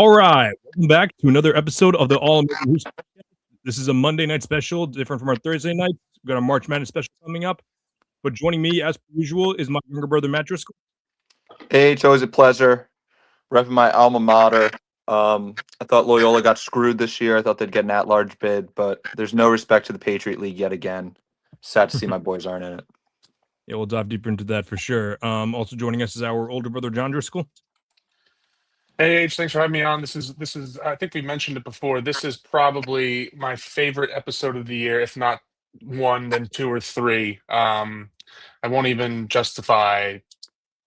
All right, welcome back to another episode of the All American Hoops Podcast. This is a Monday night special, different from our Thursday night. We've got a March Madness special coming up. But joining me, as per usual, is my younger brother, Matt Driscoll. Hey, it's always a pleasure. Repping my alma mater. I thought Loyola got screwed this year. I thought they'd get an at-large bid, but there's no respect to the Patriot League yet again. Sad to see my boys aren't in it. Yeah, we'll dive deeper into that for sure. Also joining us is our older brother, John Driscoll. Hey, H, thanks for having me on. This is. I think we mentioned it before. This is probably my favorite episode of the year, if not one, then two or three. I won't even justify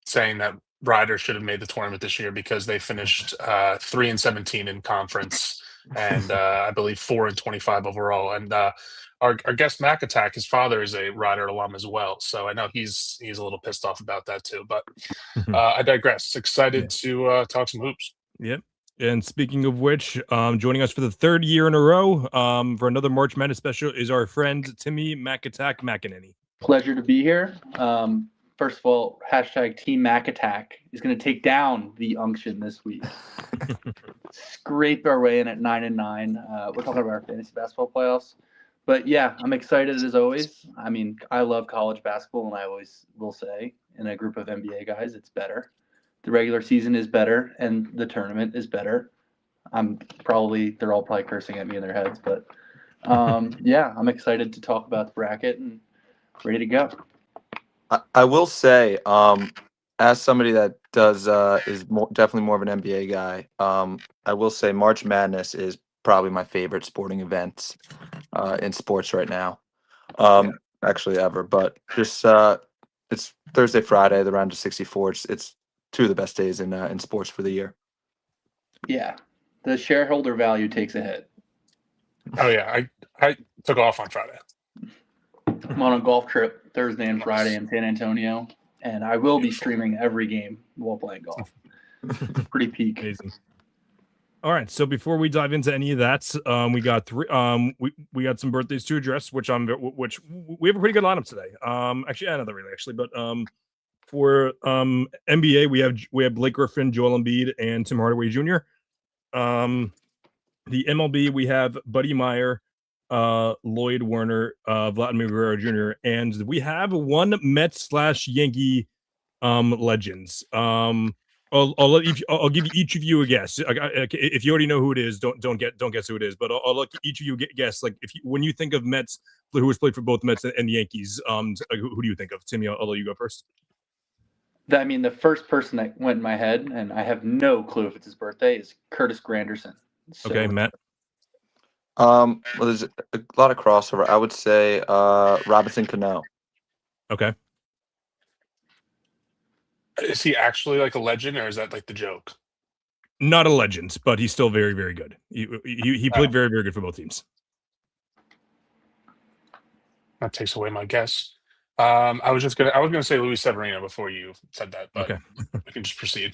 saying that Ryder should have made the tournament this year because they finished 3-17 in conference and I believe 4-25 overall. And our guest Mac Attack, his father is a Ryder alum as well, so I know he's a little pissed off about that too. But I digress. Excited to talk some hoops. Yep. And speaking of which, joining us for the third year in a row for another March Madness special is our friend Timmy Mac Attack McEnany. Pleasure to be here. First of all, hashtag Team Mac Attack is going to take down the Unction this week. Scrape our way in at 9-9. We're talking about our fantasy basketball playoffs. But yeah, I'm excited as always. I mean, I love college basketball, and I always will say in a group of NBA guys, it's better. The regular season is better, and the tournament is better. They're all probably cursing at me in their heads, but yeah, I'm excited to talk about the bracket and ready to go. I will say, as somebody that is definitely more of an NBA guy, I will say March Madness is probably my favorite sporting event in sports right now, actually ever. But just it's Thursday, Friday, the round of 64. It's two of the best days in sports for the year. Yeah, the shareholder value takes a hit. Oh yeah, I took off on Friday. I'm on a golf trip Thursday and Friday in San Antonio, and I will be streaming every game while playing golf. Pretty peak. Amazing. All right, so before we dive into any of that, we got three. We got some birthdays to address, which we have a pretty good lineup today. Actually, not really, actually, but for NBA, we have Blake Griffin, Joel Embiid, and Tim Hardaway Jr. The MLB, we have Buddy Meyer, Lloyd Werner, Vladimir Guerrero Jr., and we have one Mets/Yankee legends. I'll give each of you a guess. If you already know who it is, don't guess who it is. But I'll let each of you guess. Like when you think of Mets, who has played for both Mets and the Yankees, who do you think of? Timmy, I'll let you go first. I mean, the first person that went in my head, and I have no clue if it's his birthday, is Curtis Granderson. So, okay, Matt. Well, there's a lot of crossover. I would say Robinson Cano. Okay. Is he actually like a legend, or is that like the joke? Not a legend, but he's still very, very good. He played very, very good for both teams. That takes away my guess. I was gonna say Luis Severino before you said that, but okay. We can just proceed.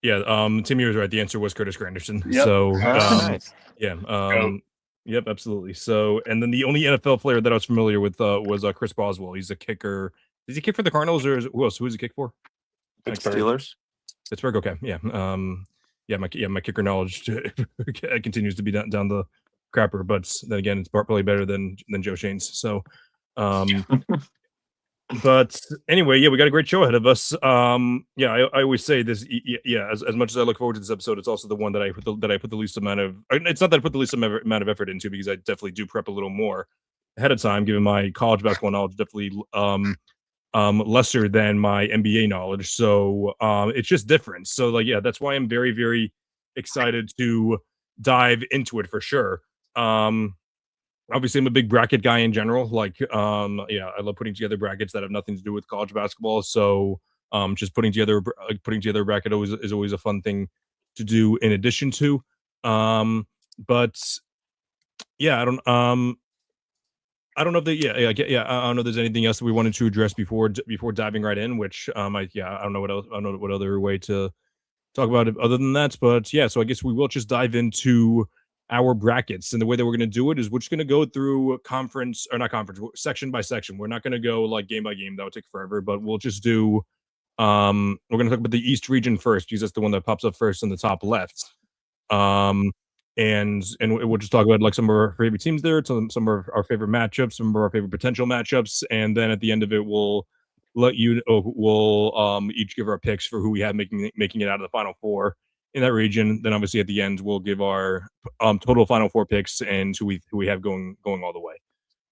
Yeah, Timmy was right. The answer was Curtis Granderson. Yep. So Nice. yeah, yep, absolutely. So, and then the only NFL player that I was familiar with was Chris Boswell. He's a kicker. Does he kick for the Cardinals, or who else? Who does he kick for? Pittsburgh. Steelers. Pittsburgh. Okay, yeah. My kicker knowledge continues to be down the crapper, but then again, it's probably better than Joe Shane's. So, but anyway, yeah, we got a great show ahead of us. I always say this. Yeah, as much as I look forward to this episode, it's also the one that I put the least amount of. It's not that I put the least amount of effort into, because I definitely do prep a little more ahead of time, given my college basketball knowledge definitely lesser than my NBA knowledge. So it's just different. So like, yeah, that's why I'm very, very excited to dive into it for sure. Obviously I'm a big bracket guy in general. Like, I love putting together brackets that have nothing to do with college basketball. So just putting together a bracket is always a fun thing to do in addition to. But yeah, I don't know if I don't know if there's anything else that we wanted to address before diving right in, which I don't know what else. I don't know what other way to talk about it other than that. But yeah, so I guess we will just dive into our brackets, and the way that we're going to do it is we're just going to go through section by section. We're not going to go like game by game. That would take forever, but we'll just do we're going to talk about the East region first, because that's the one that pops up first in the top left. And we'll just talk about like some of our favorite teams there, some of our favorite matchups, some of our favorite potential matchups, and then at the end of it, we'll each give our picks for who we have making it out of the final four in that region. Then obviously at the end, we'll give our total final four picks and who we have going all the way.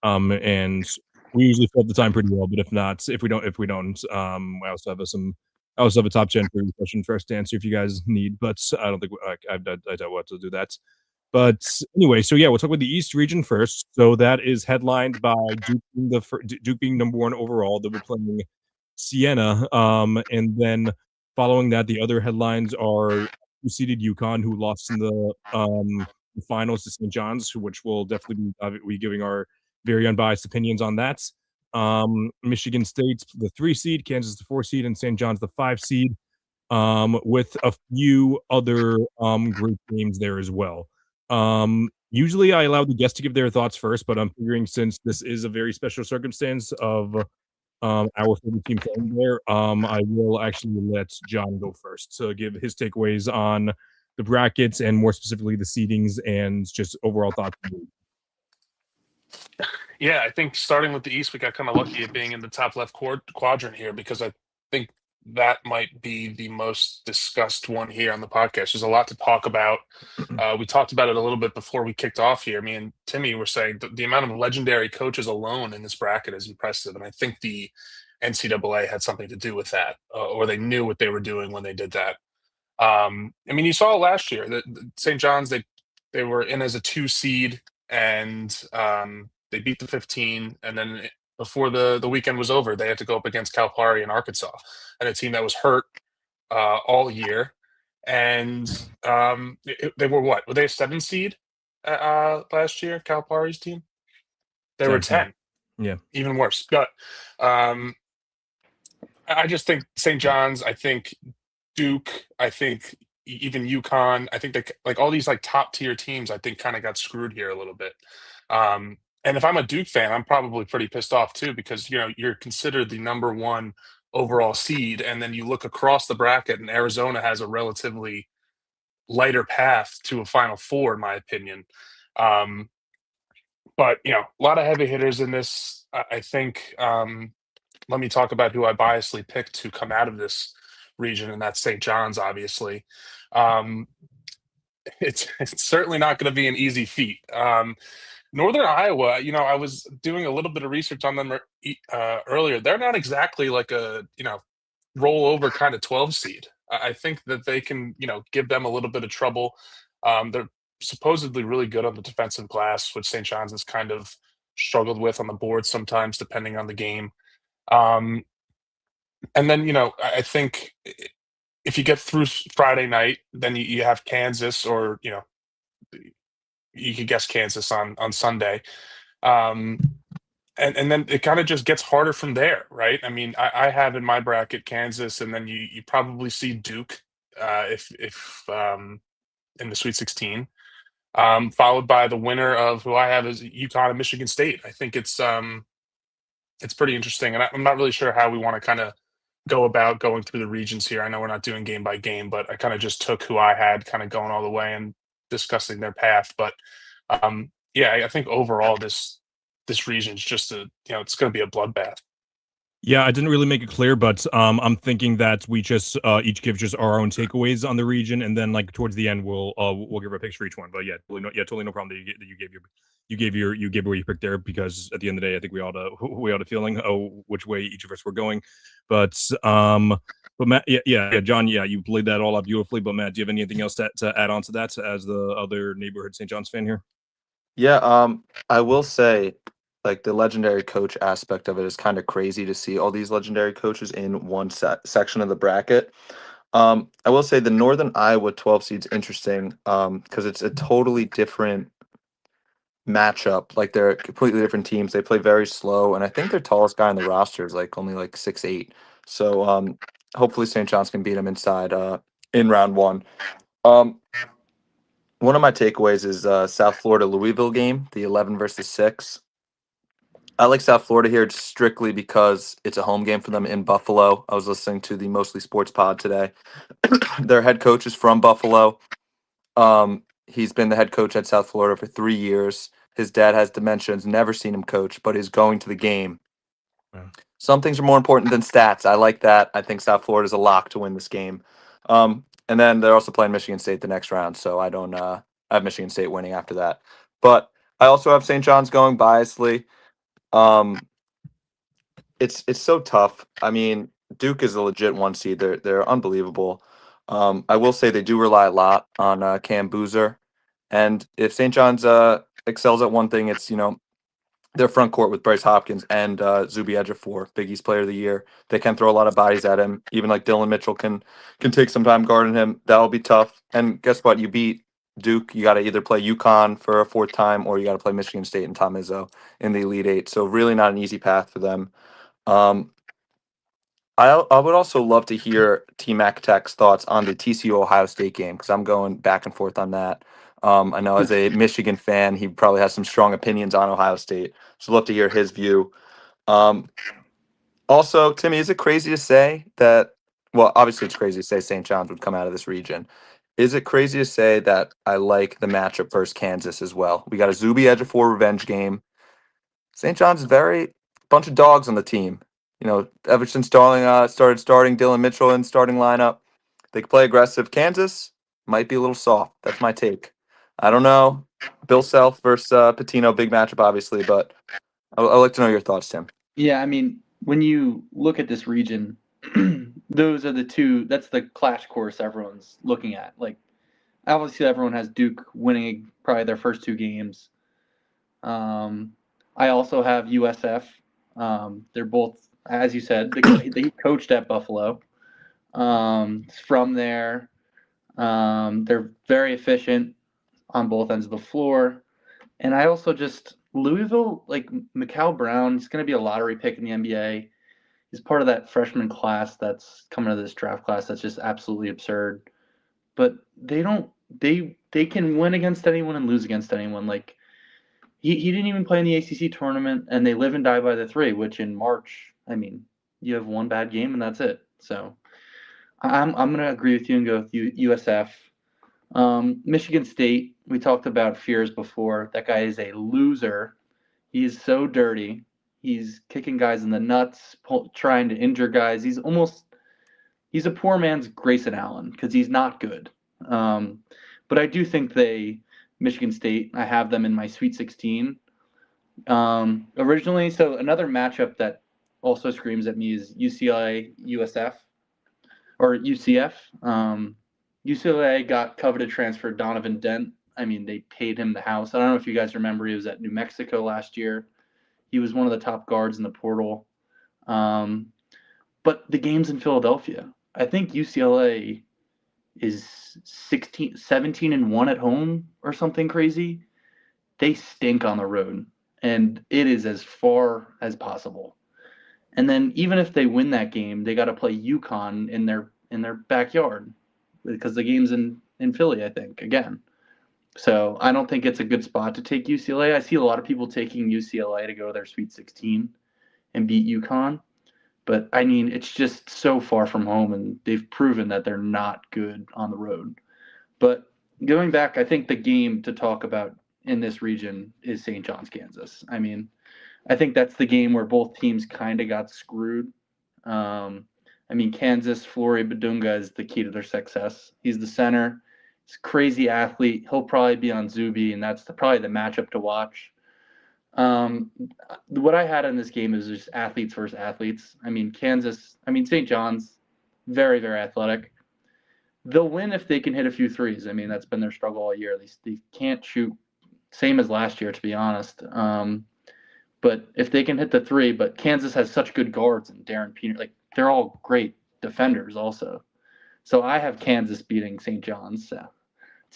And we usually fill up the time pretty well, but if we don't, I also have a top 10 trivia question for us to answer if you guys need, but I don't think I doubt we'll have to do that. But anyway, so yeah, we'll talk about the East region first. So that is headlined by Duke being number one overall. They'll be playing Siena, and then following that, the other headlines are two-seeded UConn, who lost in the finals to St. John's, which will definitely be giving our very unbiased opinions on that. Michigan State's the 3 seed, Kansas the 4 seed, and St. John's the 5 seed, with a few other great games there as well. Usually I allow the guests to give their thoughts first, but I'm figuring since this is a very special circumstance of our favorite team playing there, I will actually let John go first to give his takeaways on the brackets and more specifically the seedings and just overall thoughts. Yeah, I think starting with the East, we got kind of lucky at being in the top left quadrant here because I think that might be the most discussed one here on the podcast. There's a lot to talk about. We talked about it a little bit before we kicked off here. Me and Timmy were saying the amount of legendary coaches alone in this bracket is impressive. And I think the NCAA had something to do with that, or they knew what they were doing when they did that. I mean, you saw it last year that St. John's, they were in as a 2 seed and they beat the 15. And then before the weekend was over, they had to go up against Calipari in Arkansas, and a team that was hurt all year. And they were what? Were they a 7 seed last year? Calipari's team. They were 10. Yeah, even worse. But I just think St. John's. I think Duke. I think even UConn. I think they like all these like top tier teams. I think kind of got screwed here a little bit. And if I'm a Duke fan, I'm probably pretty pissed off too because you're considered the number 1 overall seed, and then you look across the bracket, and Arizona has a relatively lighter path to a Final Four, in my opinion. But a lot of heavy hitters in this. I think. Let me talk about who I biasly picked to come out of this region, and that's St. John's. Obviously, it's certainly not going to be an easy feat. Northern Iowa, I was doing a little bit of research on them earlier. They're not exactly like a roll over kind of 12 seed. I think that they can give them a little bit of trouble. They're supposedly really good on the defensive glass, which St. John's has kind of struggled with on the board sometimes, depending on the game. And then I think if you get through Friday night, then you have Kansas, or you could guess Kansas on Sunday. And then it kind of just gets harder from there, right? I mean, I have in my bracket Kansas, and then you probably see Duke if in the Sweet 16, followed by the winner of who I have is UConn and Michigan State. I think it's pretty interesting, and I'm not really sure how we want to kind of go about going through the regions here. I know we're not doing game by game, but I kind of just took who I had kind of going all the way and discussing their path. But yeah, I think overall this region is just it's going to be a bloodbath. Yeah, I didn't really make it clear, but I'm thinking that we just each give just our own takeaways on the region, and then like towards the end we'll give our picks for each one. But yeah, totally no problem that you gave where you picked there, because at the end of the day, I think we all had a feeling which way each of us were going. But Matt, yeah, John, yeah, you played that all up beautifully. But Matt, do you have anything else to add on to that as the other neighborhood St. John's fan here? Yeah, I will say, like, the legendary coach aspect of it is kind of crazy to see all these legendary coaches in one section of the bracket. I will say the Northern Iowa 12 seed's interesting because it's a totally different matchup. Like, they're completely different teams. They play very slow, and I think their tallest guy on the roster is like only like 6'8". So hopefully St. John's can beat them inside in round 1. One of my takeaways is South Florida Louisville game, the 11 versus 6. I like South Florida here just strictly because it's a home game for them in Buffalo. I was listening to the Mostly Sports pod today. Their head coach is from Buffalo. He's been the head coach at South Florida for 3 years. His dad has dementia, has never seen him coach, but is going to the game. Wow. Some things are more important than stats. I like that. I think South Florida is a lock to win this game. And then they're also playing Michigan State the next round, so I don't. I have Michigan State winning after that. But I also have St. John's going biasly. Um, it's so tough. I mean, Duke is a legit 1 seed. They're unbelievable. I will say they do rely a lot on Cam Boozer, and if St. John's excels at one thing, it's their front court with Bryce Hopkins and Zuby Ejiofor, Big East Player of the Year. They can throw a lot of bodies at him. Even like Dylan Mitchell can take some time guarding him. That'll be tough. And guess what? You beat Duke. You got to either play UConn for a fourth time, or you got to play Michigan State and Tom Izzo in the Elite Eight. So really not an easy path for them. Um, I would also love to hear T Mac Tech's thoughts on the TCU Ohio State game, because I'm going back and forth on that. I know as a Michigan fan, he probably has some strong opinions on Ohio State. So I'd love to hear his view. Also, Timmy, is it crazy to say that? Well, obviously it's crazy to say St. John's would come out of this region. Is it crazy to say that I like the matchup versus Kansas as well? We got a Zuby Ejiofor revenge game. St. John's is very bunch of dogs on the team. Ever since Darling started starting Dylan Mitchell in starting lineup, they can play aggressive. Kansas might be a little soft. That's my take. I don't know. Bill Self versus Patino, big matchup, obviously, but I'd like to know your thoughts, Tim. Yeah, I mean, when you look at this region, those are the two. That's the clash course everyone's looking at. Like, obviously, everyone has Duke winning probably their first 2 games. I also have USF. They're both, as you said, they coached at Buffalo. From there, they're very efficient on both ends of the floor. And I also just Louisville, like Mikal Brown, he's going to be a lottery pick in the NBA. He's part of that freshman class that's coming to this draft class that's just absolutely absurd. But they don't they can win against anyone and lose against anyone. Like he didn't even play in the ACC tournament, and they live and die by the 3, which in March, I mean, you have one bad game and that's it. So I'm going to agree with you and go with USF. Michigan State, we talked about Fears before. That guy is a loser. He is so dirty. He's kicking guys in the nuts, trying to injure guys. He's a poor man's Grayson Allen because he's not good. But I do think Michigan State, I have them in my Sweet 16. Originally, so another matchup that also screams at me is UCLA USF or UCF. UCLA got coveted transfer Donovan Dent. I mean, they paid him the house. I don't know if you guys remember, he was at New Mexico last year. He was one of the top guards in the portal. But the game's in Philadelphia. I think UCLA is 17-1 at home or something crazy. They stink on the road, and it is as far as possible. And then even if they win that game, they got to play UConn in their backyard because the game's in Philly, I think, again. So I don't think it's a good spot to take UCLA. I see a lot of people taking UCLA to go to their Sweet 16 and beat UConn. But, I mean, it's just so far from home, and they've proven that they're not good on the road. But going back, I think the game to talk about in this region is St. John's, Kansas. I mean, I think that's the game where both teams kind of got screwed. I mean, Kansas, Flory Badunga is the key to their success. He's the center. He's a crazy athlete. He'll probably be on Zuby, and that's probably the matchup to watch. What I had in this game is just athletes versus athletes. I mean, St. John's, very, very athletic. They'll win if they can hit a few threes. I mean, that's been their struggle all year. They can't shoot, same as last year, to be honest. But if they can hit the 3, but Kansas has such good guards and Darren Peter, like they're all great defenders also. So I have Kansas beating St. John's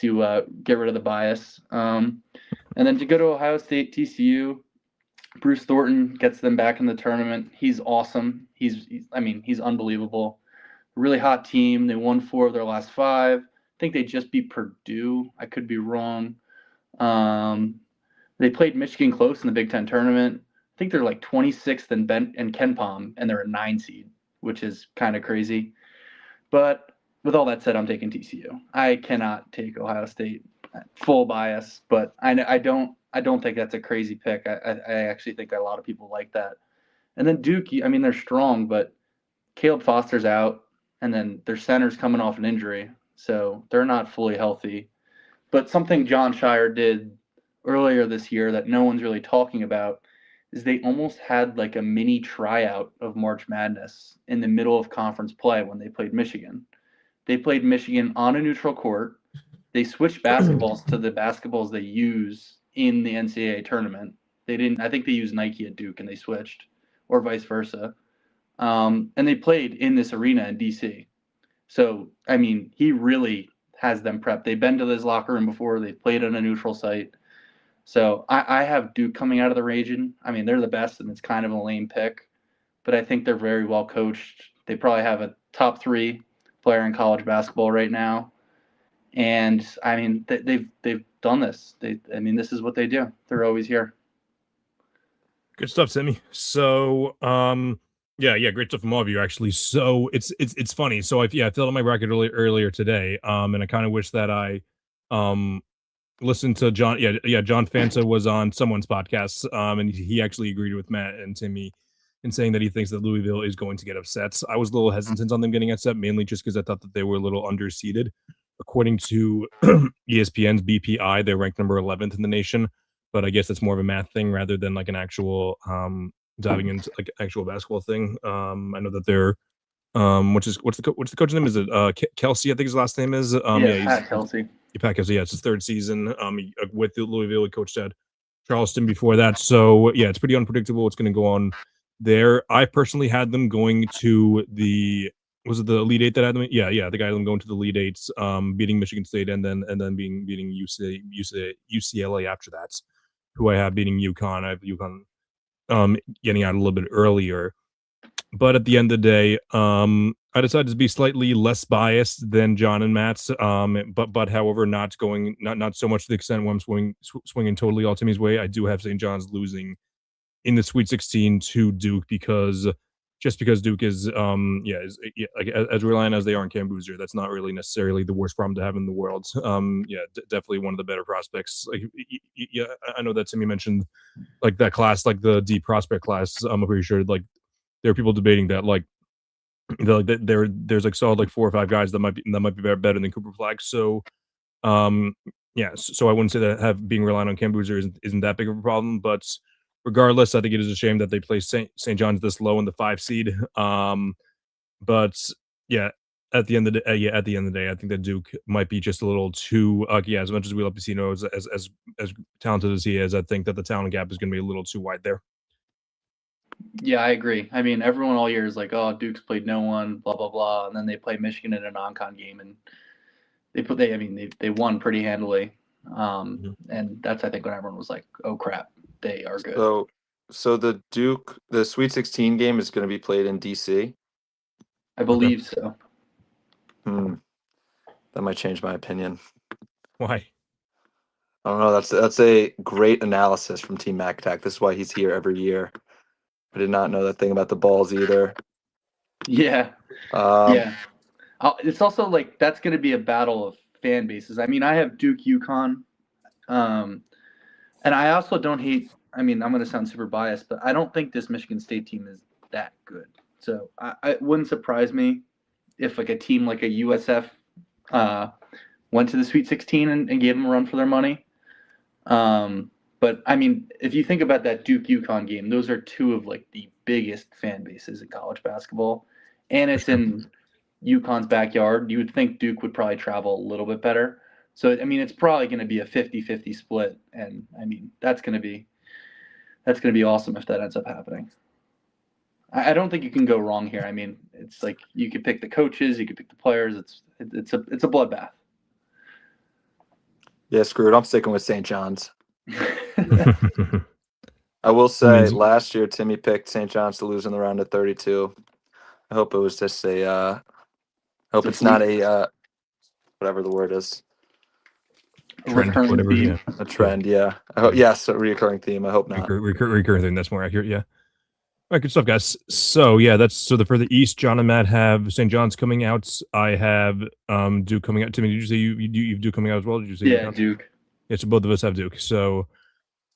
to get rid of the bias. And then to go to Ohio State, TCU, Bruce Thornton gets them back in the tournament. He's awesome. He's unbelievable. Really hot team. They won 4 of their last 5. I think they just beat Purdue. I could be wrong. They played Michigan close in the Big Ten tournament. I think they're like 26th in KenPom, and they're a 9 seed, which is kind of crazy. But with all that said, I'm taking TCU. I cannot take Ohio State. Full bias, but I don't think that's a crazy pick. I actually think a lot of people like that. And then Duke, I mean, they're strong, but Caleb Foster's out, and then their center's coming off an injury, so they're not fully healthy. But something John Shire did earlier this year that no one's really talking about is they almost had like a mini tryout of March Madness in the middle of conference play when they played Michigan. They played Michigan on a neutral court. They switched basketballs to the basketballs they use in the NCAA tournament. They didn't. I think they used Nike at Duke and they switched, or vice versa. And they played in this arena in DC. So I mean, he really has them prepped. They've been to this locker room before. They've played on a neutral site. So I have Duke coming out of the region. I mean, they're the best, and it's kind of a lame pick, but I think they're very well coached. They probably have a top 3 player in college basketball right now. And I mean, they've done this. I mean, this is what they do. They're always here. Good stuff, Timmy. So, yeah, great stuff from all of you, actually. So it's funny. So I filled out my bracket earlier today. And I kind of wish that I, listened to John. John Fanta was on someone's podcast. And he actually agreed with Matt and Timmy in saying that he thinks that Louisville is going to get upset. I was a little hesitant on them getting upset, mainly just because I thought that they were a little underseeded. According to ESPN's BPI, they're ranked number 11th in the nation, but I guess that's more of a math thing rather than like an actual diving into like actual basketball thing. I know that they're what's the coach's name? Is it Kelsey? I think his last name is Pat Kelsey. Pat Kelsey. Yeah, it's his 3rd season. With Louisville, he coached at Charleston before that. So yeah, it's pretty unpredictable what's going to go on there. I personally had them going to was it the Elite Eight that had them? Yeah. I think I had them going to the Elite Eights, beating Michigan State and then beating UCLA after that, who I have beating UConn. I have UConn getting out a little bit earlier. But at the end of the day, I decided to be slightly less biased than John and Matt's. But however, not so much to the extent where I'm swinging totally all Timmy's way. I do have St. John's losing in the Sweet 16 to Duke because Duke is like as reliant as they are on Cam Boozer, that's not really necessarily the worst problem to have in the world. Definitely one of the better prospects. Like I know that Timmy mentioned like that class, like the D prospect class. I'm pretty sure like there are people debating that like there's like solid like 4 or 5 guys that might be better than Cooper Flag. So so I wouldn't say that being reliant on Cam Boozer isn't that big of a problem, but regardless, I think it is a shame that they placed St. John's this low in the 5 seed. But yeah, at the end of the day, I think that Duke might be just a little too. As much as we love Piscino as talented as he is, I think that the talent gap is going to be a little too wide there. Yeah, I agree. I mean, everyone all year is like, "Oh, Duke's played no one," blah blah blah, and then they play Michigan in a non-con game, and they won pretty handily. And that's I think when everyone was like, "Oh crap, they are good." So the Sweet 16 game is going to be played in DC. I believe so. That might change my opinion. Why? I don't know. That's a great analysis from Team Mac Attack. This is why he's here every year. I did not know that thing about the balls either. Yeah. It's also like that's going to be a battle of fan bases. I mean, I have Duke, UConn, and I also don't hate. I mean, I'm going to sound super biased, but I don't think this Michigan State team is that good. So it wouldn't surprise me if like a team like a USF went to the Sweet 16 and gave them a run for their money. But I mean, if you think about that Duke UConn game, those are 2 of like the biggest fan bases in college basketball, and it's in UConn's backyard. You would think Duke would probably travel a little bit better. So I mean, it's probably going to be a 50-50 split, and I mean that's going to be awesome if that ends up happening. I don't think you can go wrong here. I mean, it's like you could pick the coaches, you could pick the players. It's a bloodbath. Yeah, screwed. I'm sticking with St. John's. I will say last year Timmy picked St. John's to lose in the round of 32. I hope it was just it's not a whatever the word is. Trend, whatever. Yeah. A trend, yeah. I hope, yes, a recurring theme. I hope not. Recurring theme. That's more accurate. Yeah. All right, good stuff, guys. So yeah, for the East, John and Matt have St. John's coming out. I have Duke coming out. Timmy, did you say you've Duke coming out as well? Did you say Yeah, Duke. Yeah, so both of us have Duke. So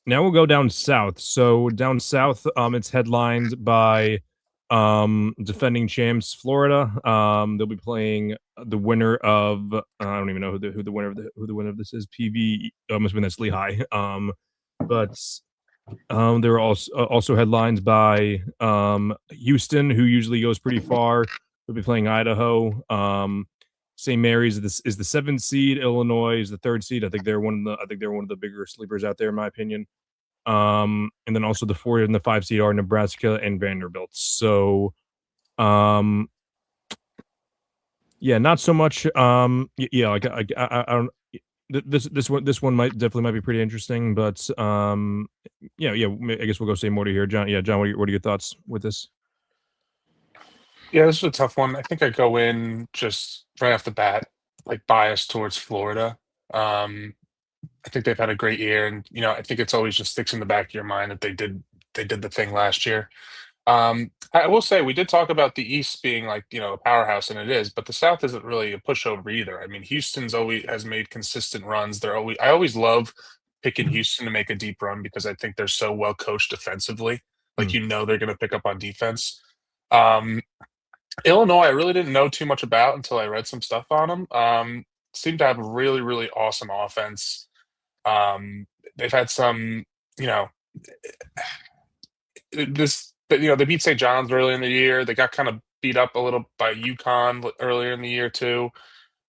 now we'll go down south. So down south, it's headlined by defending champs Florida. They'll be playing the winner of I don't even know who the winner of this is. PV must have been that's Lehigh. But there are also headlines by Houston, who usually goes pretty far. They'll be playing Idaho. St. Mary's is the 7th seed. Illinois is the 3rd seed. I think they're one of the bigger sleepers out there, in my opinion. And then also the 4 and the 5 seed are Nebraska and Vanderbilt. So, yeah, not so much. Yeah, like I don't. This one might be pretty interesting, but yeah. I guess we'll go say more to here, John. Yeah, John, what are your thoughts with this? Yeah, this is a tough one. I think I go in just right off the bat, like biased towards Florida. I think they've had a great year, and I think it's always just sticks in the back of your mind that they did the thing last year. I will say we did talk about the East being like a powerhouse, and it is, but the South isn't really a pushover either. I mean, Houston's always has made consistent runs. I always love picking Houston to make a deep run because I think they're so well coached defensively. Like they're going to pick up on defense. Um, Illinois, I really didn't know too much about until I read some stuff on them. Seemed to have a really, really awesome offense. They've had some, you know, they beat St. John's early in the year. They got kind of beat up a little by UConn earlier in the year too.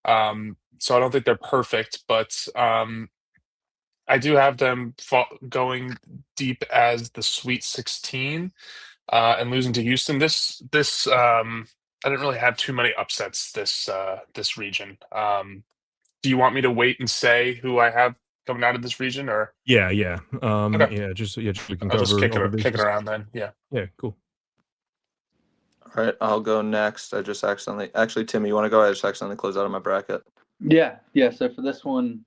So I don't think they're perfect, but I do have them going deep as the Sweet 16 and losing to Houston. I didn't really have too many upsets this region. Do you want me to wait and say who I have coming out of this region, or Yeah. Okay. Just we can I'll just cover kick all the it bases. around then? Yeah. Yeah, cool. All right, I'll go next. Actually, Timmy, you want to go? I just accidentally closed out of my bracket. Yeah. So for this one,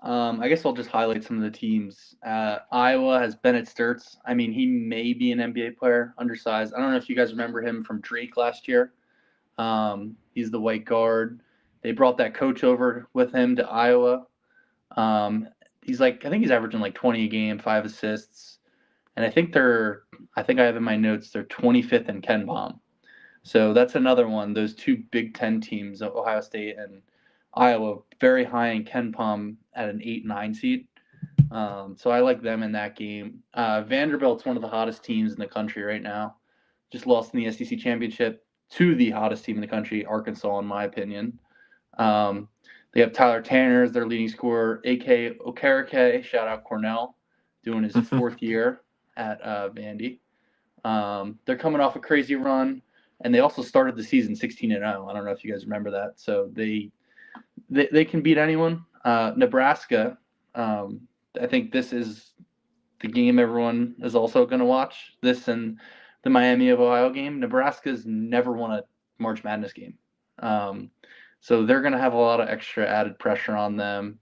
I guess I'll just highlight some of the teams. Iowa has Bennett Sturts. I mean, he may be an NBA player, undersized. I don't know if you guys remember him from Drake last year. He's the white guard. They brought that coach over with him to Iowa. I think he's averaging like 20 a game, 5 assists. And I think I have in my notes, they're 25th in Ken Palm. So that's another one. Those two Big Ten teams, Ohio State and Iowa, very high in Ken Palm at an 8-9 seed. So I like them in that game. Vanderbilt's one of the hottest teams in the country right now. Just lost in the SEC championship to the hottest team in the country, Arkansas, in my opinion. They have Tyler Tanner as their leading scorer, A.K. Okereke, shout out Cornell, doing his 4th year at Vandy. They're coming off a crazy run, and they also started the season 16-0. I don't know if you guys remember that. So they can beat anyone. Nebraska, I think this is the game everyone is also going to watch. This and the Miami of Ohio game. Nebraska's never won a March Madness game. So they're going to have a lot of extra added pressure on them.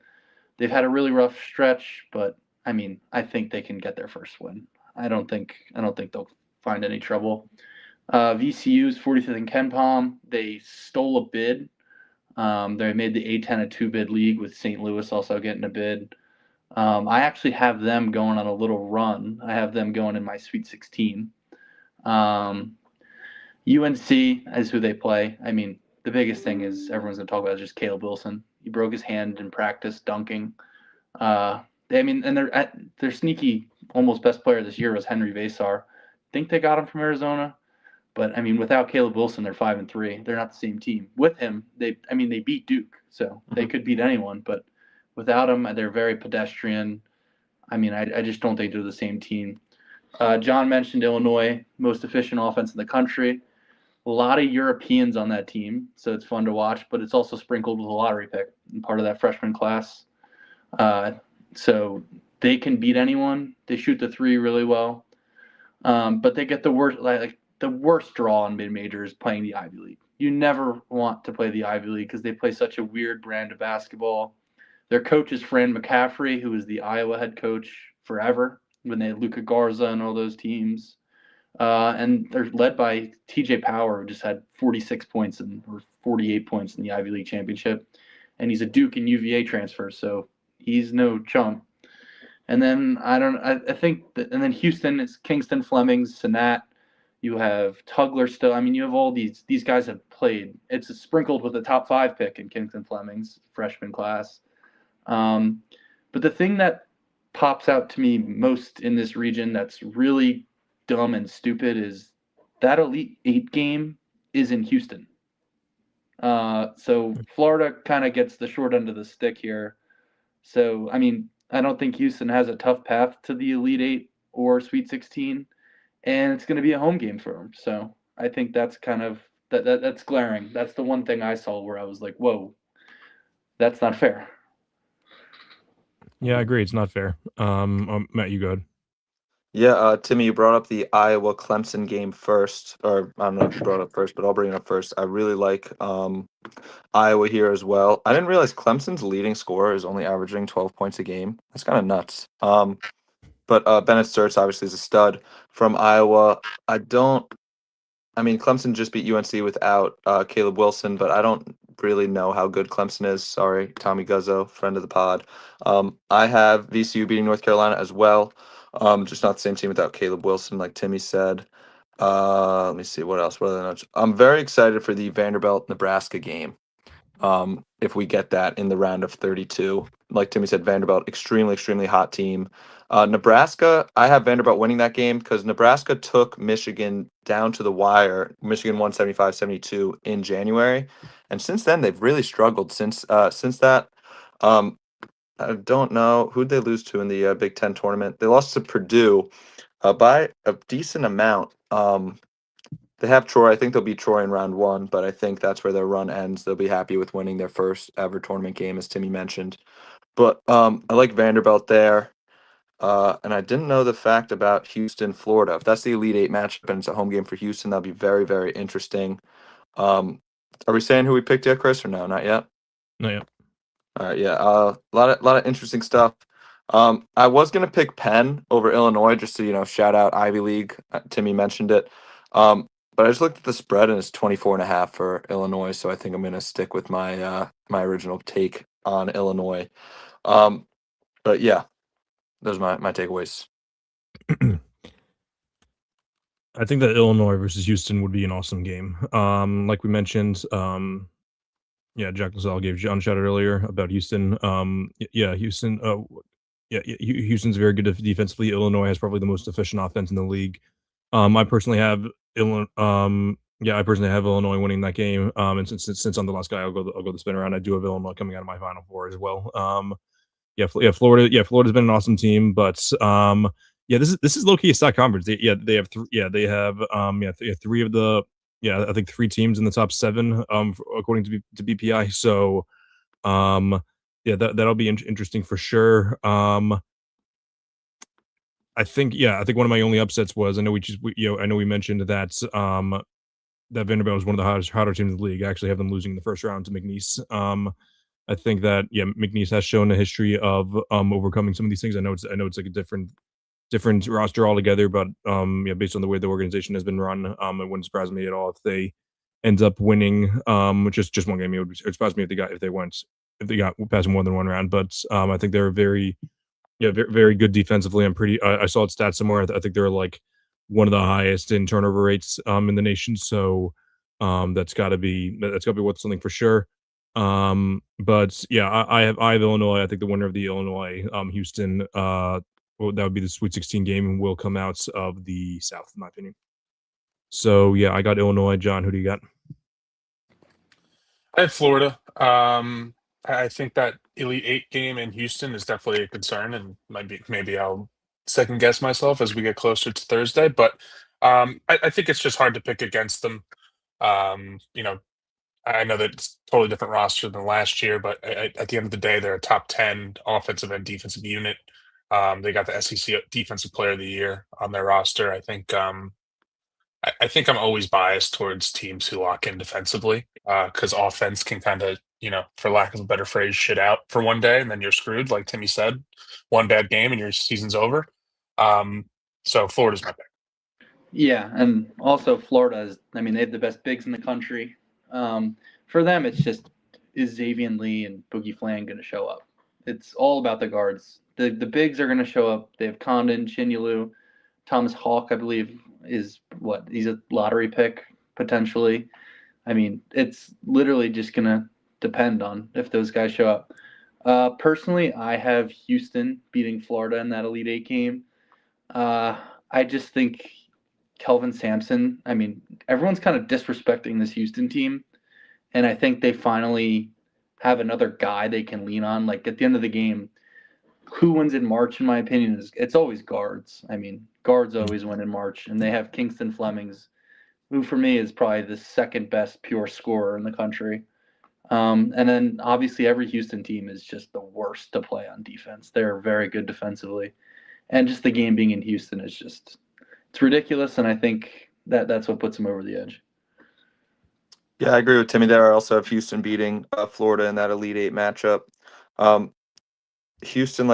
They've had a really rough stretch, but I mean, I think they can get their first win. I don't think they'll find any trouble. VCU's 45th in Ken Palm. They stole a bid. They made the A10 a 2-bid league with St. Louis also getting a bid. I actually have them going on a little run. I have them going in my Sweet 16. UNC is who they play. I mean, the biggest thing is everyone's going to talk about is just Caleb Wilson. He broke his hand in practice dunking. And their sneaky almost best player this year was Henry Vasar. Think they got him from Arizona, but I mean, without Caleb Wilson, they're 5-3. They're not the same team. With him, they beat Duke, so they could beat anyone. But without him, they're very pedestrian. I mean, I just don't think they're the same team. John mentioned Illinois, most efficient offense in the country. A lot of Europeans on that team, so it's fun to watch, but it's also sprinkled with a lottery pick and part of that freshman class. So they can beat anyone. They shoot the 3 really well, but they get the worst draw on mid-majors playing the Ivy League. You never want to play the Ivy League because they play such a weird brand of basketball. Their coach is Fran McCaffrey, who was the Iowa head coach forever when they had Luka Garza and all those teams. And they're led by TJ Power, who just had 46 points or 48 points in the Ivy League championship. And he's a Duke and UVA transfer, so he's no chump. And then I think and then Houston is Kingston, Flemings, Senat. You have Tugler still. I mean, you have all these guys have played. It's sprinkled with a top 5 pick in Kingston Flemings freshman class. But the thing that pops out to me most in this region that's really dumb and stupid is that Elite 8 game is in Houston. So Florida kind of gets the short end of the stick here. So, I mean, I don't think Houston has a tough path to the Elite 8 or Sweet 16, and it's going to be a home game for them. So I think that's kind of that's glaring. That's the one thing I saw where I was like, whoa, that's not fair. Yeah, I agree. It's not fair. Matt, you go ahead. Yeah, Timmy, you brought up the Iowa Clemson game first, or I don't know if you brought it up first, but I'll bring it up first. I really like Iowa here as well. I didn't realize Clemson's leading scorer is only averaging 12 points a game. That's kind of nuts. But Bennett Sturts obviously is a stud from Iowa. I mean, Clemson just beat UNC without Caleb Wilson, but I don't really know how good Clemson is. Sorry, Tommy Guzzo, friend of the pod. I have VCU beating North Carolina as well. Just not the same team without Caleb Wilson, like Timmy said. Let me see what else. What other notes? I'm very excited for the Vanderbilt Nebraska game. If we get that in the round of 32, like Timmy said, Vanderbilt extremely hot team. Nebraska, I have Vanderbilt winning that game because Nebraska took Michigan down to the wire. Michigan won 75-72 in January, and since then they've really struggled. Since that, I don't know who'd they lose to in the Big Ten tournament. They lost to Purdue by a decent amount. They have Troy. I think they'll beat Troy in round 1, but I think that's where their run ends. They'll be happy with winning their first ever tournament game, as Timmy mentioned. But I like Vanderbilt there. And I didn't know the fact about Houston, Florida. If that's the Elite 8 matchup and it's a home game for Houston, that'll be very interesting. Are we saying who we picked yet, Chris, or no? Not yet? No, yeah. All right, yeah. A lot of interesting stuff. I was gonna pick Penn over Illinois just to shout out Ivy League. Timmy mentioned it. But I just looked at the spread and it's 24.5 for Illinois, so I think I'm gonna stick with my my original take on Illinois. But yeah, those are my takeaways. I think that Illinois versus Houston would be an awesome game. Like we mentioned, yeah, Jack LaSalle gave John a shout out earlier about Houston. Yeah, Houston. Houston's very good defensively. Illinois has probably the most efficient offense in the league. I personally have Illinois winning that game. And since I'm the last guy, I'll go the spin around. I do have Illinois coming out of my Final Four as well. Florida. Yeah, Florida's been an awesome team, but this is low key a stock conference. They have three of the I think 3 teams in the top 7 according to BPI. So that'll be interesting for sure. I think one of my only upsets was I know we mentioned that that Vanderbilt was one of the hotter teams in the league. I actually have them losing in the first round to McNeese. I think that McNeese has shown a history of overcoming some of these things. I know it's like a different roster altogether, but based on the way the organization has been run, it wouldn't surprise me at all if they end up winning just one game. It would surprise me if they got past more than one round. But I think they're very good defensively. I saw its stats somewhere. I think they're like one of the highest in turnover rates in the nation. So that's got to be worth something for sure. But yeah, I have Illinois. I think the winner of the Illinois Houston that would be the Sweet 16 game and will come out of the South, in my opinion. So yeah, I got Illinois. John, who do you got? I have Florida. I think that Elite 8 game in Houston is definitely a concern, and maybe I'll second guess myself as we get closer to Thursday. But I think it's just hard to pick against them. I know that it's a totally different roster than last year, but at the end of the day, they're a top 10 offensive and defensive unit. They got the SEC Defensive Player of the Year on their roster. I think I think I'm always biased towards teams who lock in defensively because offense can kind of, for lack of a better phrase, shit out for one day and then you're screwed. Like Timmy said, one bad game and your season's over. So Florida's my pick. Yeah, and also Florida is. I mean, they have the best bigs in the country. For them, it's just is Xavier Lee and Boogie Flan going to show up? It's all about the guards. The bigs are going to show up. They have Condon, Chinyalu, Thomas Hawk, I believe, is what he's a lottery pick potentially. I mean, it's literally just going to depend on if those guys show up. Personally, I have Houston beating Florida in that Elite Eight game. I just think Kelvin Sampson. I mean, everyone's kind of disrespecting this Houston team, and I think they finally have another guy they can lean on. Like at the end of the game, who wins in March? In my opinion, is it's always guards. I mean, guards always win in March, and they have Kingston Flemings, who for me is probably the second best pure scorer in the country. And then obviously every Houston team is just the worst to play on defense. They're very good defensively, and just the game being in Houston is just it's ridiculous, and I think that's what puts them over the edge. Yeah, I agree with Timmy there. I also have Houston beating Florida in that Elite Eight matchup. Houston,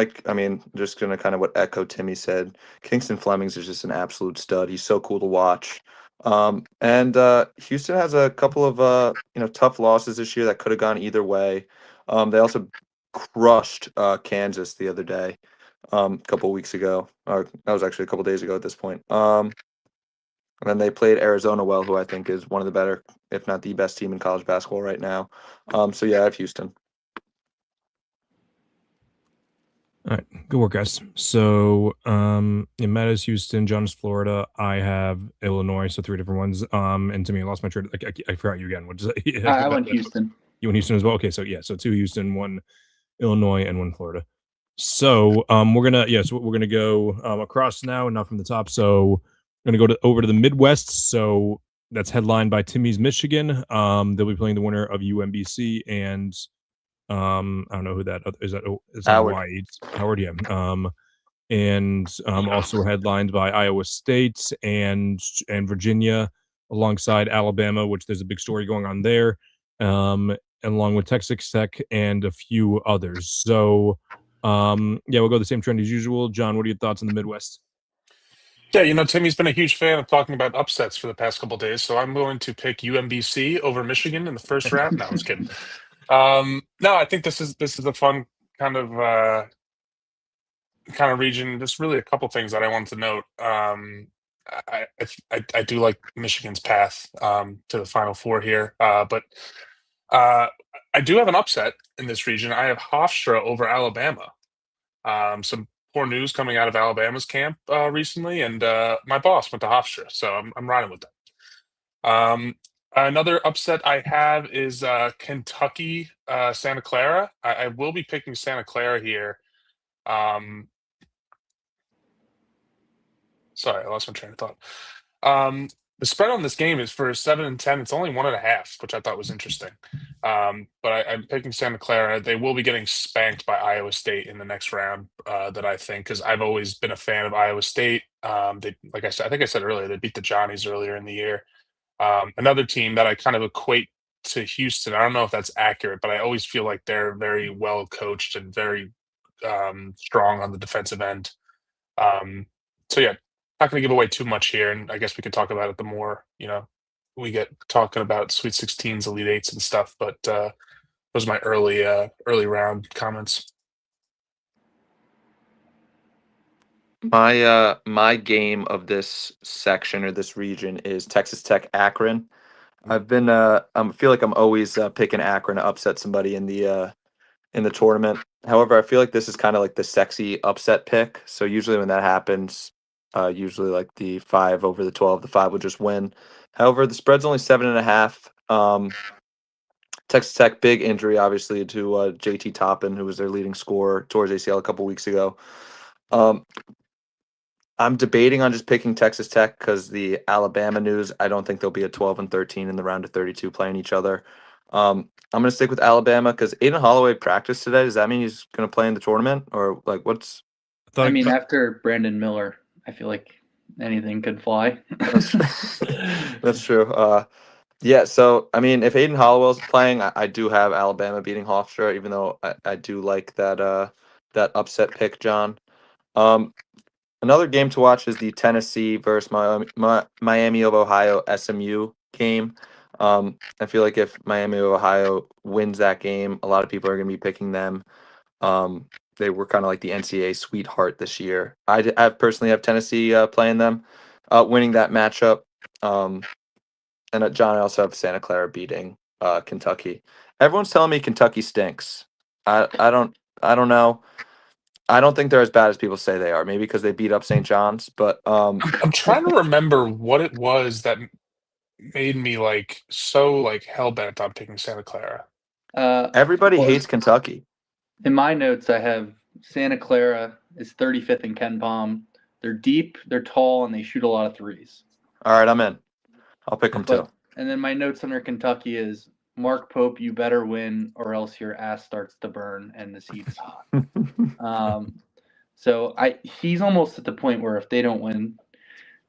just gonna kind of what echo Timmy said. Kingston Flemings is just an absolute stud. He's so cool to watch. And Houston has a couple of tough losses this year that could have gone either way. They also crushed Kansas the other day, a couple weeks ago, or that was actually a couple days ago at this point. And then they played Arizona well, who I think is one of the better, if not the best team in college basketball right now. So yeah, I have Houston. All right, good work, guys. So, Matt is Houston, John is Florida. I have Illinois, so 3 different ones. And to me, I lost my train. I forgot you again. What does that? I went Houston. You went Houston as well. Okay, so yeah, so 2 Houston, 1 Illinois, and 1 Florida. So, we're gonna go across now, and not from the top. So, we're gonna go over to the Midwest. So that's headlined by Timmy's Michigan. They'll be playing the winner of UMBC and. I don't know who that is. That it's Howard. Hawaii. Howard, yeah. And also headlined by Iowa State and Virginia, alongside Alabama, which there's a big story going on there. Along with Texas Tech and a few others. So, we'll go the same trend as usual. John, what are your thoughts on the Midwest? Yeah, Timmy's been a huge fan of talking about upsets for the past couple of days, so I'm going to pick UMBC over Michigan in the first round. No, I was kidding. No, I think this is a fun kind of region. There's really a couple things that I wanted to note. I do like Michigan's path to the Final Four here, but I do have an upset in this region. I have Hofstra over Alabama. Some poor news coming out of Alabama's camp recently, and my boss went to Hofstra, so I'm riding with them. Another upset I have is Kentucky, Santa Clara. I will be picking Santa Clara here. Sorry, I lost my train of thought. The spread on this game is for 7 and 10. It's only 1.5, which I thought was interesting. But I'm picking Santa Clara. They will be getting spanked by Iowa State in the next round. That I think, because I've always been a fan of Iowa State. They, like I think I said earlier, they beat the Johnnies earlier in the year. Another team that I kind of equate to Houston. I don't know if that's accurate, but I always feel like they're very well coached and very strong on the defensive end. So yeah, not going to give away too much here, and I guess we could talk about it the more we get talking about Sweet 16s, Elite Eights, and stuff. But those are my early round comments. My game of this section or this region is Texas Tech Akron. I've been I feel like I'm always picking Akron to upset somebody in the tournament. However, I feel like this is kind of like the sexy upset pick. So usually when that happens, usually like the 5 over the 12, the 5 will just win. However, the spread's only 7.5. Texas Tech, big injury obviously to JT Toppin, who was their leading scorer towards ACL a couple weeks ago. I'm debating on just picking Texas Tech because the Alabama news. I don't think they'll be at 12 and 13 in the round of 32 playing each other. I'm going to stick with Alabama because Aiden Holloway practiced today. Does that mean he's going to play in the tournament, or like what's? I mean, after Brandon Miller, I feel like anything could fly. That's true. Yeah. So I mean, if Aiden Holloway's playing, I do have Alabama beating Hofstra, even though I do like that upset pick, John. Another game to watch is the Tennessee versus Miami of Ohio SMU game. I feel like if Miami of Ohio wins that game, a lot of people are going to be picking them. They were kind of like the NCAA sweetheart this year. I personally have Tennessee playing them, winning that matchup. And John, I also have Santa Clara beating Kentucky. Everyone's telling me Kentucky stinks. I don't know. I don't think they're as bad as people say they are. Maybe because they beat up St. John's, but I'm trying to remember what it was that made me like so like hell bent on picking Santa Clara. everybody Well, hates Kentucky. in my notes, I have Santa Clara is 35th in Ken Palm. They're deep, they're tall, and they shoot a lot of threes. All right, I'm in. I'll pick them too. And then my notes under Kentucky is Mark Pope, you better win or else your ass starts to burn and the seat is hot. So he's almost at the point where if they don't win,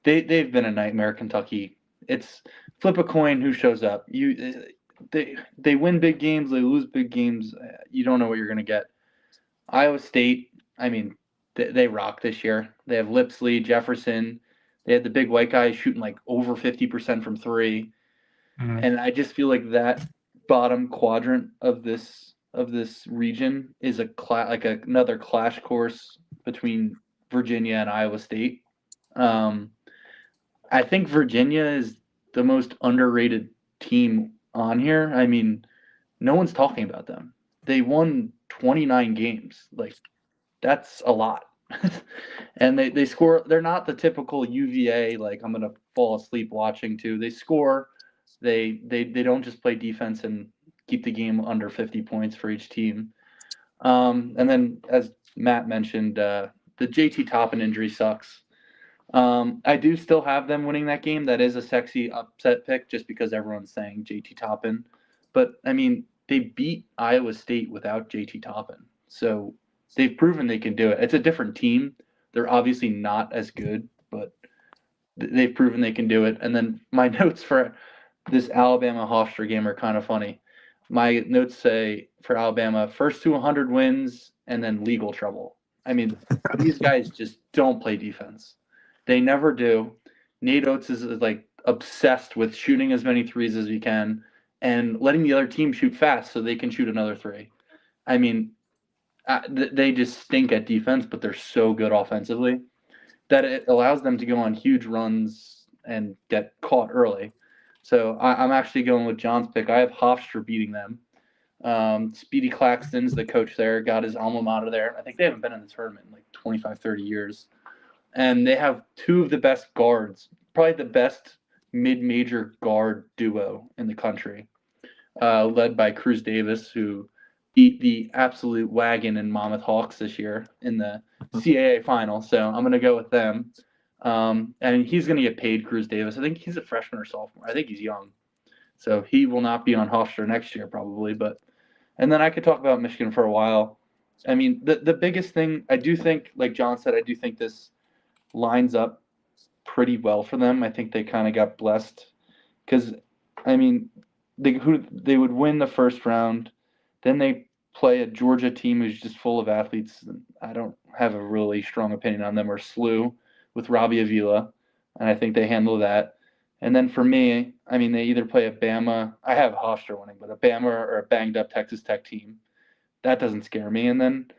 they've been a nightmare. Kentucky, it's flip a coin, who shows up. They win big games, they lose big games. You don't know what you're gonna get. Iowa State, I mean, they rock this year. They have Lipsley, Jefferson. They had the big white guy shooting like over 50% from three. And I just feel like that bottom quadrant of this region is like another clash course between Virginia and Iowa State. I think Virginia is the most underrated team on here. I mean, no one's talking about them. They won 29 games. Like, that's a lot. And they score. They're not the typical UVA, like, I'm going to fall asleep watching to. They score. They don't just play defense and keep the game under 50 points for each team. And then, as Matt mentioned, the JT Toppin injury sucks. I do still have them winning that game. That is a sexy upset pick just because everyone's saying JT Toppin. But, I mean, they beat Iowa State without JT Toppin. So they've proven they can do it. It's a different team. They're obviously not as good, but they've proven they can do it. And then my notes for this Alabama Hofstra game are kind of funny. My notes say for Alabama, first to 100 wins and then legal trouble. I mean, these guys just don't play defense. They never do. Nate Oates is like obsessed with shooting as many threes as he can and letting the other team shoot fast so they can shoot another three. I mean, they just stink at defense, but they're so good offensively that it allows them to go on huge runs and get caught early. So I'm actually going with John's pick. I have Hofstra beating them. Speedy Claxton's the coach there, got his alma mater there. I think they haven't been in the tournament in like 25, 30 years. And they have two of the best guards, probably the best mid-major guard duo in the country, led by Cruz Davis, who beat the absolute wagon in Monmouth Hawks this year in the CAA final. So I'm going to go with them. And he's going to get paid, Cruz Davis. I think he's a freshman or sophomore. I think he's young. So he will not be on Hofstra next year probably. And then I could talk about Michigan for a while. I mean, the biggest thing, I do think, like John said, I do think this lines up pretty well for them. I think they kind of got blessed because, I mean, they would win the first round. Then they play a Georgia team who's just full of athletes. I don't have a really strong opinion on them, or SLU with Robbie Avila, and I think they handle that. And then for me, I mean, they either play a Bama. I have Hofstra winning, but a Bama or a banged-up Texas Tech team. That doesn't scare me. And then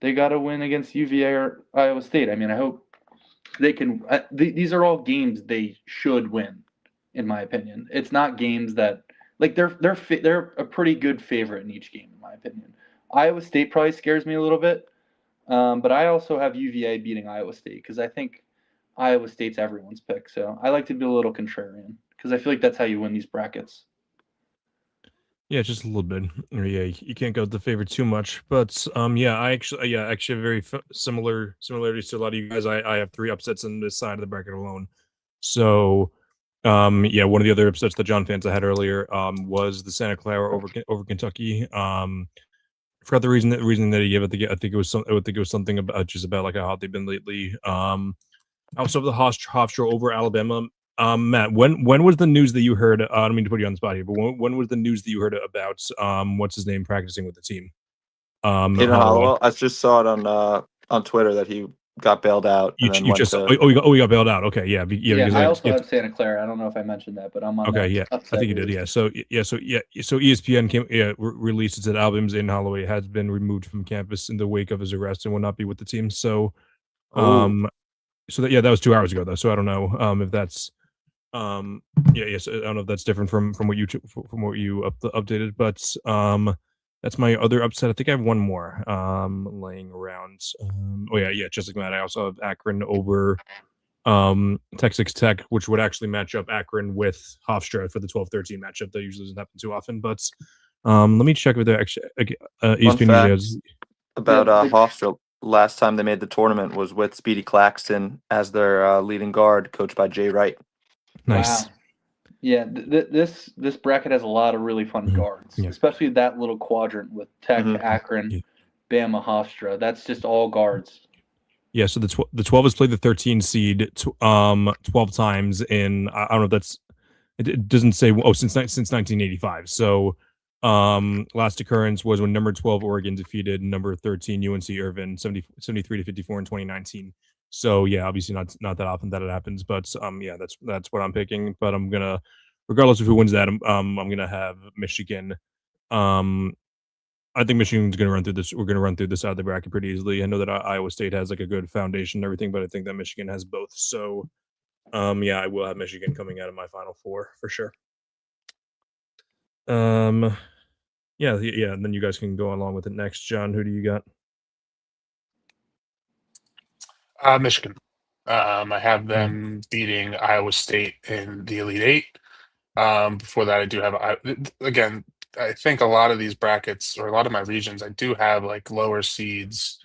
they got to win against UVA or Iowa State. I mean, I hope they can. These are all games they should win, in my opinion. It's not games that, like, they're a pretty good favorite in each game, in my opinion. Iowa State probably scares me a little bit, but I also have UVA beating Iowa State because I think Iowa State's everyone's pick. So I like to be a little contrarian because I feel like that's how you win these brackets. Yeah, just a little bit. Yeah, you can't go with the favorite too much, but yeah, I actually have very similarities to a lot of you guys. I have 3 upsets on this side of the bracket alone. So, yeah, one of the other upsets that John fans I had earlier was the Santa Clara over Kentucky. I forgot the reason that he gave it. I think it was something about just about like how hot they've been lately. Also the Hofstra over Alabama. Matt, when was the news that you heard? I don't mean to put you on the spot here, but when was the news that you heard about what's his name practicing with the team? Hayden Hollowell. I just saw it on Twitter that he got bailed out and then You went just to. you got bailed out. Okay, yeah, because I also have Santa Clara. I don't know if I mentioned that, but I'm on okay, that yeah, upset I think you did. list. Yeah, so ESPN released it said Albums in Holloway has been removed from campus in the wake of his arrest and will not be with the team. So, Oh, so that was 2 hours ago though. So I don't know if that's yes, I don't know if that's different from what you updated, but that's my other upset. I think I have one more laying around. Just like that, I also have Akron over Texas Tech, which would actually match up Akron with Hofstra for the 12-13 matchup. That usually doesn't happen too often, but let me check if they're actually fun ESPN usually fact has. about Yeah, the- Hofstra. Last time they made the tournament was with Speedy Claxton as their leading guard, coached by Jay Wright. Nice. Wow. Yeah, this bracket has a lot of really fun Mhm. guards, Yeah. especially that little quadrant with Tech, Mhm. Akron, Yeah. Bama, Hofstra. That's just all guards. Yeah, so the 12 has played the 13 seed 12 times in I don't know if that's it doesn't say since 1985. So last occurrence was when number 12 Oregon defeated number 13 UNC Irvine 73 to 54 in 2019. So yeah, obviously not that often that it happens, but yeah, that's what I'm picking, but I'm going to regardless of who wins that I'm going to have Michigan. I think Michigan's going to run through this. We're going to run through this out of the bracket pretty easily. I know that Iowa State has like a good foundation and everything, but I think that Michigan has both. So, yeah, I will have Michigan coming out of my Final Four for sure. Yeah. And then you guys can go along with it next. John, who do you got? Michigan. I have them beating Iowa State in the Elite Eight. Before that, I do have again. I think a lot of these brackets or a lot of my regions, I do have like lower seeds.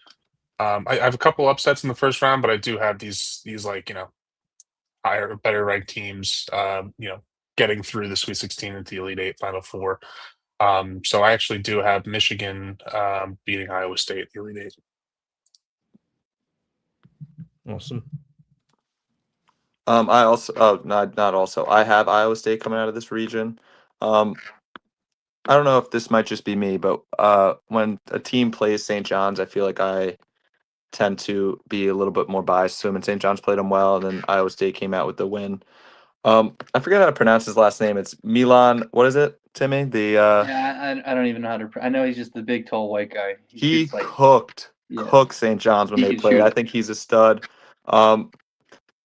I have a couple upsets in the first round, but I do have these like higher, better ranked teams. Getting through the Sweet 16 into the Elite Eight, Final Four. So I actually do have Michigan beating Iowa State the Elite Eight. Awesome. I also not also. I have Iowa State coming out of this region. I don't know if this might just be me, but when a team plays St. John's, I feel like I tend to be a little bit more biased to him. And St. John's played him well, and then Iowa State came out with the win. I forget how to pronounce his last name. It's Milan. What is it, Timmy? Yeah, I don't even know how to. I know he's just the big, tall, white guy. He shoots, like, cooked yeah. St. John's when He they can played. shoot I it. think he's a stud.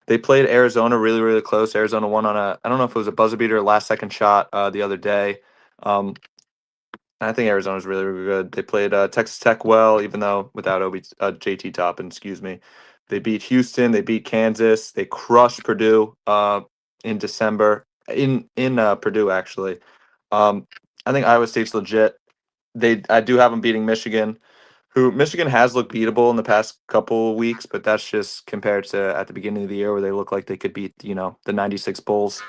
They played Arizona really, really close. Arizona won on I don't know if it was a buzzer beater or last second shot the other day. I think Arizona's really, really good. They played Texas Tech well, even though without JT Toppin, excuse me. They beat Houston. They beat Kansas. They crushed Purdue in December in Purdue actually. I think Iowa State's legit. I do have them beating Michigan, who Michigan has looked beatable in the past couple weeks, but that's just compared to at the beginning of the year where they look like they could beat the '96 Bulls.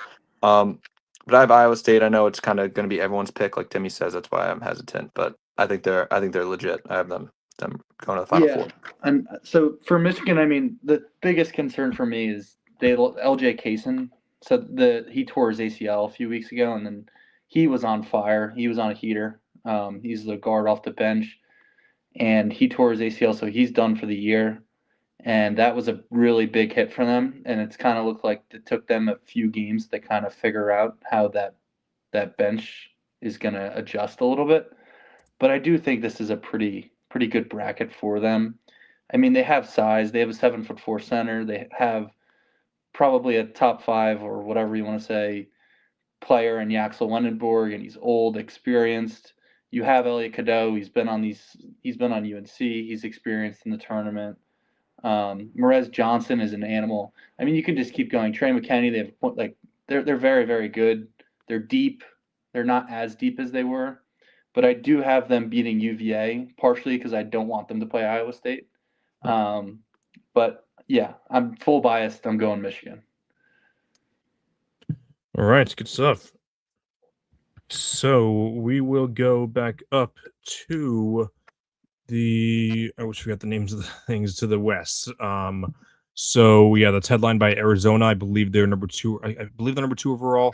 But I have Iowa State. I know it's kind of going to be everyone's pick, like Timmy says. That's why I'm hesitant, but I think they're legit. I have them going to the Final Four. And so for Michigan, I mean, the biggest concern for me is LJ Kaysen. So he tore his ACL a few weeks ago, and then he was on fire. He was on a heater. He's the guard off the bench, and he tore his ACL, so he's done for the year. And that was a really big hit for them. And it's kind of looked like it took them a few games to kind of figure out how that bench is going to adjust a little bit. But I do think this is a pretty good bracket for them. I mean, they have size. They have a 7'4" center. They have probably a top 5 or whatever you want to say player in Yaxel Wendenborg, and he's old, experienced. You have Elliot Cadeau. He's been on UNC. He's experienced in the tournament. Merez Johnson is an animal. I mean, you could just keep going. Trey McKenney, they're very, very good. They're deep. They're not as deep as they were, but I do have them beating UVA partially because I don't want them to play Iowa State. But yeah, I'm full biased. I'm going Michigan. All right, good stuff. So we will go back up to I always forget the names of the things to the west. So yeah, that's headlined by Arizona. I believe they're number 2. I believe they're number 2 overall.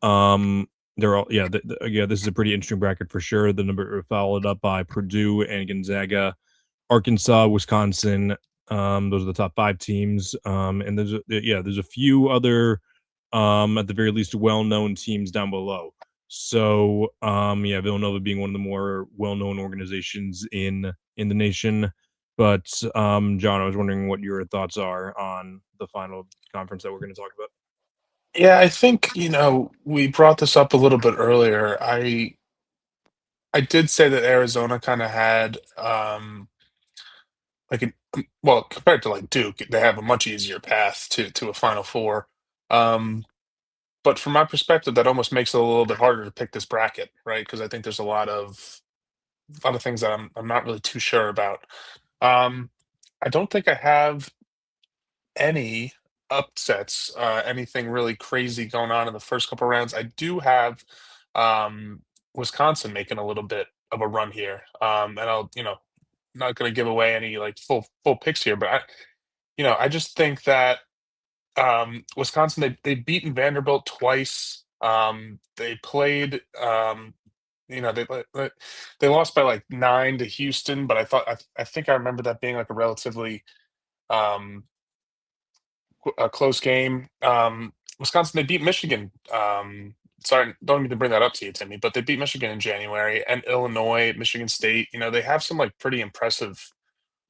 They're all this is a pretty interesting bracket for sure. The number followed up by Purdue and Gonzaga, Arkansas, Wisconsin, Those are the top 5 teams. And there's a few other, at the very least, well-known teams down below. So, Villanova being one of the more well-known organizations in the nation. But, John, I was wondering what your thoughts are on the final conference that we're going to talk about. Yeah, I think, we brought this up a little bit earlier. I did say that Arizona kind of had well, compared to like Duke, they have a much easier path to a Final Four. Um, but from my perspective, that almost makes it a little bit harder to pick this bracket, right? Because I think there's a lot of things that I'm not really too sure about. Um, I don't think I have any upsets, anything really crazy going on in the first couple rounds. I do have Wisconsin making a little bit of a run here, and I'll not going to give away any like full picks here, but I just think that Wisconsin they've beaten Vanderbilt twice. They played you know they they lost by like 9 to Houston, but I think I remember that being like a relatively um a close game. Wisconsin, they beat Michigan. Sorry, don't mean to bring that up to you, Timmy, but they beat Michigan in January, and Illinois, Michigan State. They have some like pretty impressive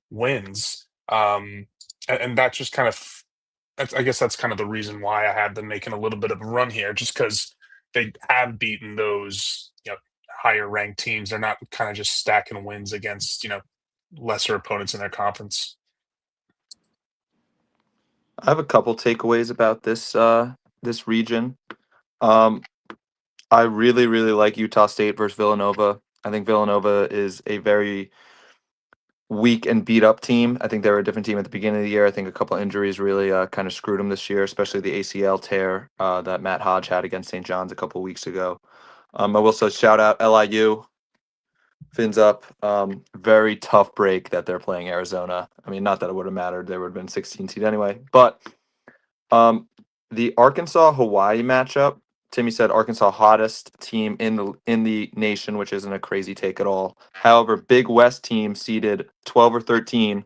wins. And that just kind of, I guess that's kind of the reason why I had them making a little bit of a run here, just because they have beaten those higher ranked teams. They're not kind of just stacking wins against lesser opponents in their conference. I have a couple takeaways about this region. Um, I really, really like Utah State versus Villanova. I think Villanova is a very weak and beat up team. I think they were a different team at the beginning of the year. I think a couple injuries really kind of screwed them this year, especially the ACL tear that Matt Hodge had against St. John's a couple weeks ago. I will say shout out LIU. Fins up. Very tough break that they're playing Arizona. I mean, not that it would have mattered. They would have been 16 seed anyway. But the Arkansas Hawaii matchup. Timmy said Arkansas hottest team in the nation, which isn't a crazy take at all. However, Big West teams seeded 12 or 13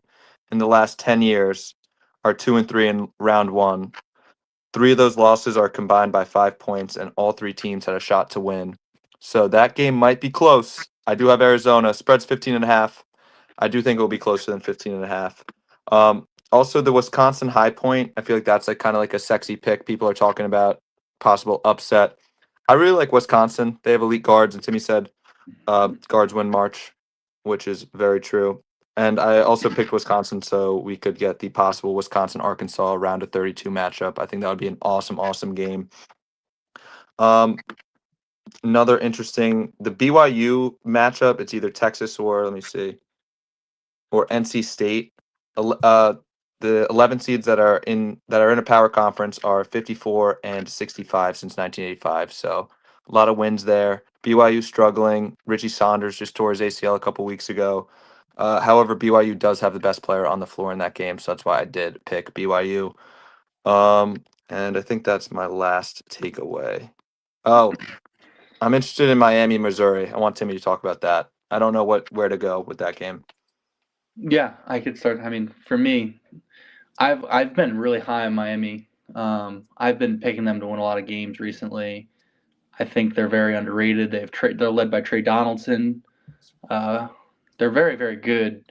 in the last 10 years are 2-3 in round one. 3 of those losses are combined by 5 points, and all 3 teams had a shot to win. So that game might be close. I do have Arizona. Spread's 15.5. I do think it will be closer than 15.5. Also, the Wisconsin High Point. I feel like that's like kind of like a sexy pick. People are talking about possible upset. I really like Wisconsin. They have elite guards, and Timmy said guards win March, which is very true. And I also picked Wisconsin so we could get the possible Wisconsin Arkansas round of 32 matchup. I think that would be an awesome, awesome game. Another interesting, the BYU matchup. It's either Texas or let me see, or NC State. The 11 seeds that are in a power conference are 54 and 65 since 1985. So a lot of wins there. BYU struggling. Richie Saunders just tore his ACL a couple weeks ago. However, BYU does have the best player on the floor in that game, so that's why I did pick BYU. And I think that's my last takeaway. Oh, I'm interested in Miami, Missouri. I want Timmy to talk about that. I don't know where to go with that game. Yeah, I could start. I mean, for me, I've been really high on Miami. I've been picking them to win a lot of games recently. I think they're very underrated. They're led by Trey Donaldson. They're very, very good.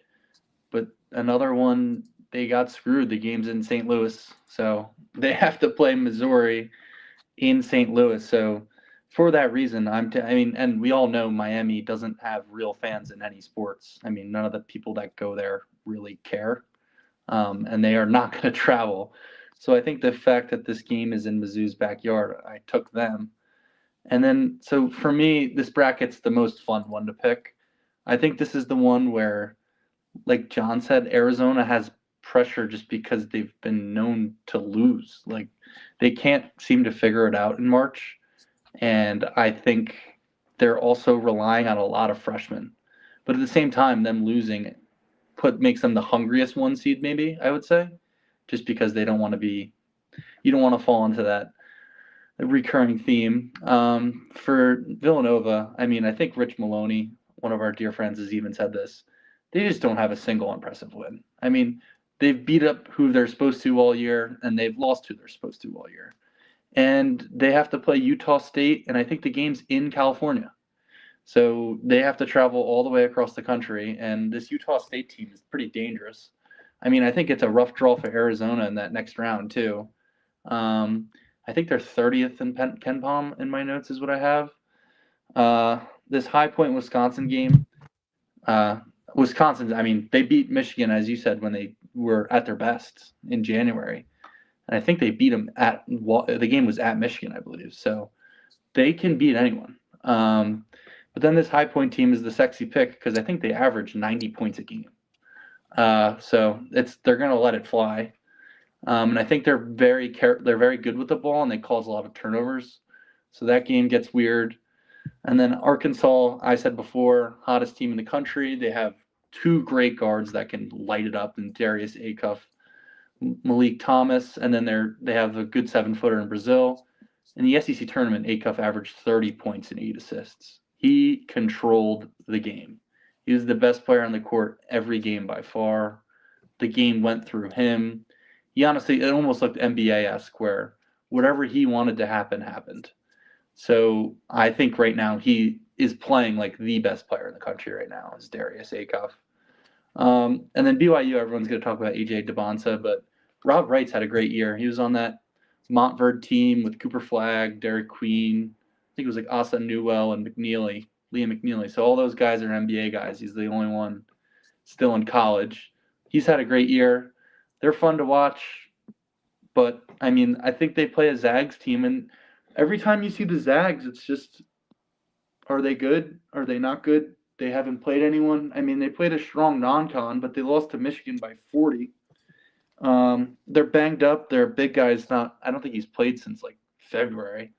But another one, they got screwed. The game's in St. Louis, so they have to play Missouri in St. Louis. So for that reason, I mean, and we all know Miami doesn't have real fans in any sports. I mean, none of the people that go there really care, and they are not going to travel. So I think the fact that this game is in Mizzou's backyard, I took them. And then, so for me, this bracket's the most fun one to pick. I think this is the one where, like John said, Arizona has pressure just because they've been known to lose. Like they can't seem to figure it out in March. And I think they're also relying on a lot of freshmen. But at the same time, them losing makes them the hungriest 1 seed, maybe, I would say. Just because they don't want to you don't want to fall into that recurring theme. For Villanova, I mean, I think Rich Maloney, one of our dear friends, has even said this. They just don't have a single impressive win. I mean, they've beat up who they're supposed to all year, and they've lost who they're supposed to all year. And they have to play Utah State, and I think the game's in California. So they have to travel all the way across the country, and this Utah State team is pretty dangerous. I mean, I think it's a rough draw for Arizona in that next round too. I think they're 30th in Ken Palm in my notes is what I have. This High Point Wisconsin game, Wisconsin, I mean, they beat Michigan, as you said, when they were at their best in January. And I think they beat them the game was at Michigan, I believe. So they can beat anyone. But then this High Point team is the sexy pick because I think they average 90 points a game. So they're going to let it fly. And I think they're very good with the ball, and they cause a lot of turnovers. So that game gets weird. And then Arkansas, I said before, hottest team in the country. They have two great guards that can light it up in Darius Acuff, Malik Thomas, and then they have a good 7-footer in Brazil. In the SEC tournament, Acuff averaged 30 points and 8 assists. He controlled the game. He was the best player on the court every game by far. The game went through him. He honestly, it almost looked NBA-esque where whatever he wanted to happen, happened. So I think right now he is playing like the best player in the country right now is Darius Acuff. And then BYU, everyone's going to talk about AJ DeBonsa, but Rob Wright's had a great year. He was on that Montverde team with Cooper Flagg, Derek Queen. I think it was like Asa Newell and Liam McNeely. So all those guys are NBA guys. He's the only one still in college. He's had a great year. They're fun to watch. But, I mean, I think they play a Zags team, and every time you see the Zags, it's just, are they good? Are they not good? They haven't played anyone. I mean, they played a strong non-con, but they lost to Michigan by 40. They're banged up. Their big guy's not – I don't think he's played since, like, February.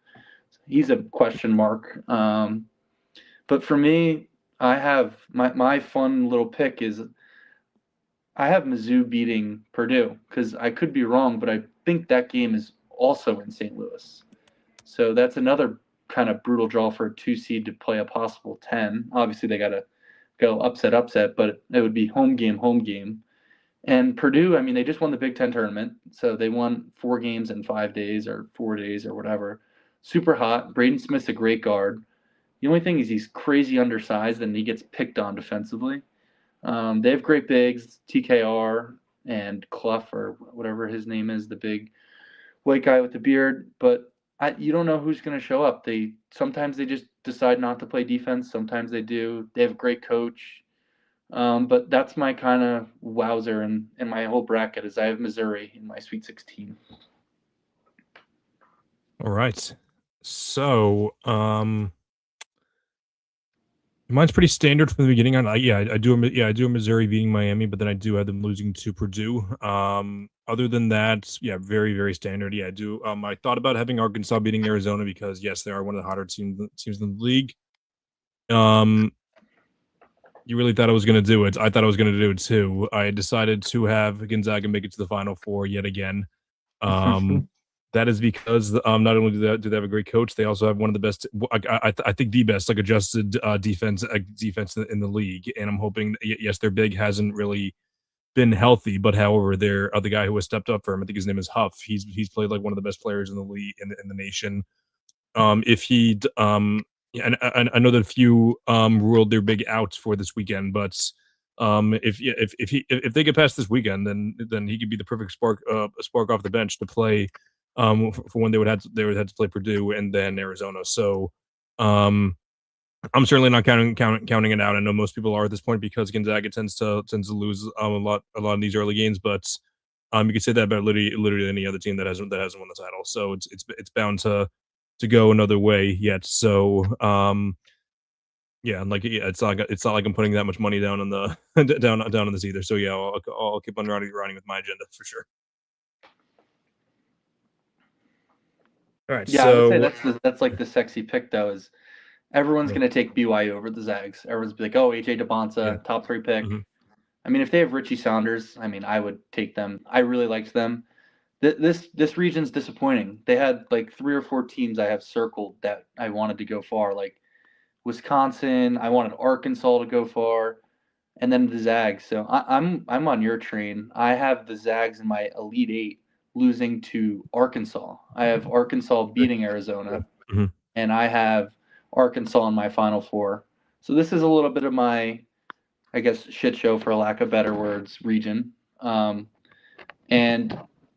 He's a question mark. But for me, I have my fun little pick is I have Mizzou beating Purdue because I could be wrong, but I think that game is also in St. Louis. So that's another kind of brutal draw for a 2 seed to play a possible 10. Obviously, they got to go upset, but it would be home game. And Purdue, I mean, they just won the Big Ten tournament. So they won 4 games in 5 days or 4 days or whatever. Super hot. Braden Smith's a great guard. The only thing is he's crazy undersized and he gets picked on defensively. They have great bigs, TKR and Clough or whatever his name is, the big white guy with the beard. But you don't know who's going to show up. Sometimes they just decide not to play defense. Sometimes they do. They have a great coach. But that's my kind of wowzer in my whole bracket is I have Missouri in my Sweet 16. All right. So, mine's pretty standard from the beginning on. I do a Missouri beating Miami, but then I do have them losing to Purdue. Other than that, very, very standard. I do. I thought about having Arkansas beating Arizona because yes, they are one of the hotter teams in the league. You really thought I was going to do it. I thought I was going to do it too. I decided to have Gonzaga make it to the Final Four yet again. That is because not only do they have a great coach, they also have one of the best. I think the best, like adjusted defense in the league. And I'm hoping, yes, their big hasn't really been healthy, but however, their other guy who has stepped up for him, I think his name is Huff. He's played like one of the best players in the league in the nation. If he'd and I know that a few ruled their big out for this weekend, but if they get past this weekend, then he could be the perfect spark off the bench to play for when they would have to play Purdue and then Arizona. So I'm certainly not counting it out. I know most people are at this point because Gonzaga tends to lose a lot in these early games, but you could say that about literally any other team that hasn't won the title. So it's bound to go another way yet. So it's not like I'm putting that much money down on the down on this either. So I'll keep on running with my agenda for sure. All right. Yeah, so I would say that's like the sexy pick though. Is everyone's going to take BYU over the Zags? Everyone's be like, oh, AJ DeBonsa, top 3 pick. Mm-hmm. I mean, if they have Richie Saunders, I mean, I would take them. I really liked them. This region's disappointing. They had like 3 or 4 teams I have circled that I wanted to go far, like Wisconsin. I wanted Arkansas to go far. and then the Zags. So I'm on your train. I have the Zags in my Elite Eight losing to Arkansas. I have Arkansas beating Arizona, Mhm. and I have Arkansas in my Final Four. So this is a little bit of my, I guess, shit show for lack of better words, region. And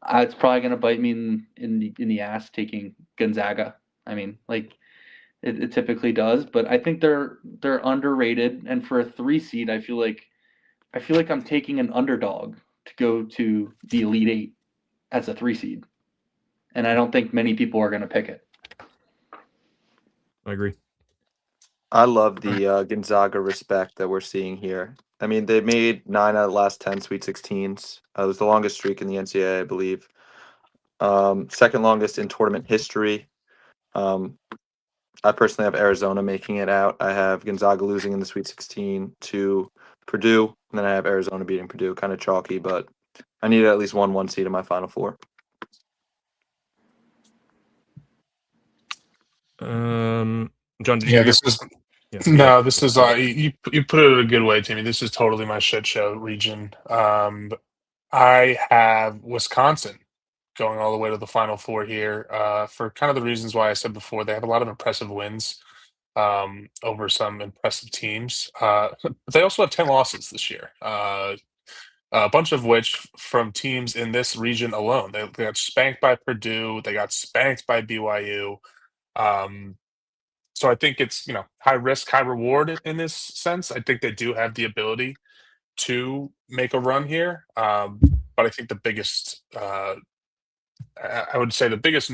it's probably going to bite me in the ass taking Gonzaga. I mean, like it typically does, but I think they're underrated. And for a 3 seed, I feel like I'm taking an underdog to go to the Elite Eight as a 3 seed, and I don't think many people are going to pick it. I agree. I love the Gonzaga respect that we're seeing here. I mean, they made 9 out of the last 10 Sweet 16s. It was the longest streak in the NCAA, I believe. Second longest in tournament history. I personally have Arizona making it out. I have Gonzaga losing in the Sweet 16 to Purdue, and then I have Arizona beating Purdue. Kind of chalky, but I need at least one seed in my Final Four. John, did you Yeah, have your this is yeah, go ahead. no, this is you put it in a good way, Timmy. This is totally my shit show region. I have Wisconsin going all the way to the Final Four here for kind of the reasons why I said before. They have a lot of impressive wins over some impressive teams. But they also have 10 losses this year, a bunch of which from teams in this region alone. They got spanked by Purdue. They got spanked by BYU. Um, so I think it's high risk, high reward in this sense. I think they do have the ability to make a run here. But I think the biggest, I would say the biggest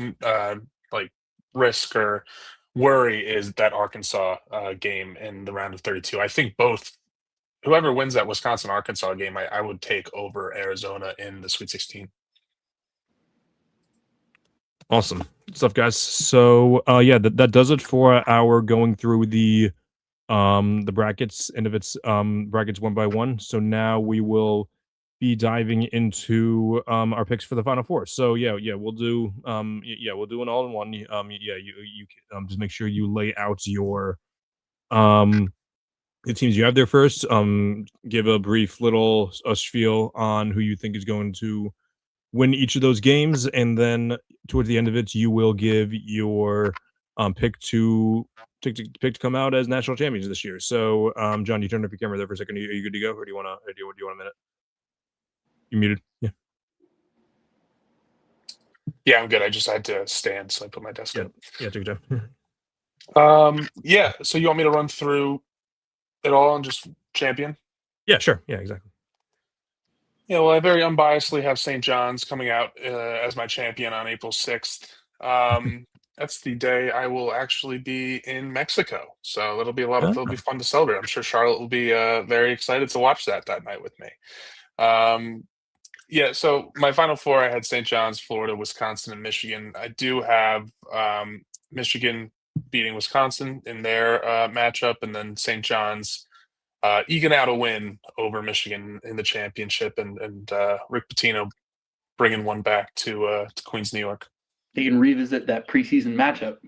like risk or worry is that Arkansas game in the round of 32. I think whoever wins that Wisconsin Arkansas game, I would take over Arizona in the Sweet 16. Awesome. Good stuff, guys. So yeah, that does it for our going through the brackets, and if it's brackets one by one. So now we will be diving into our picks for the Final Four. So yeah, we'll do we'll do an all in one. You just make sure you lay out your the teams you have there first. Give a brief little spiel on who you think is going to win each of those games, and then towards the end of it, you will give your pick to come out as national champions this year. So, John, you turned up your camera there for a second. Are you good to go, or do you want to? Do you want a minute? You muted. Yeah. Yeah, I'm good. I just had to stand, so I put my desk up. Yeah. Take your time. Yeah. So you want me to run through it all and just champion? Yeah. Sure. Yeah. Exactly. Yeah, well, I very unbiasedly have St. John's coming out as my champion on April 6th. That's the day I will actually be in Mexico. So it'll be it'll be fun to celebrate. I'm sure Charlotte will be very excited to watch that night with me. Yeah, so my Final Four, I had St. John's, Florida, Wisconsin, and Michigan. I do have Michigan beating Wisconsin in their matchup, and then St. John's eking out a win over Michigan in the championship, and Rick Pitino bringing one back to Queens, New York. They can revisit that preseason matchup.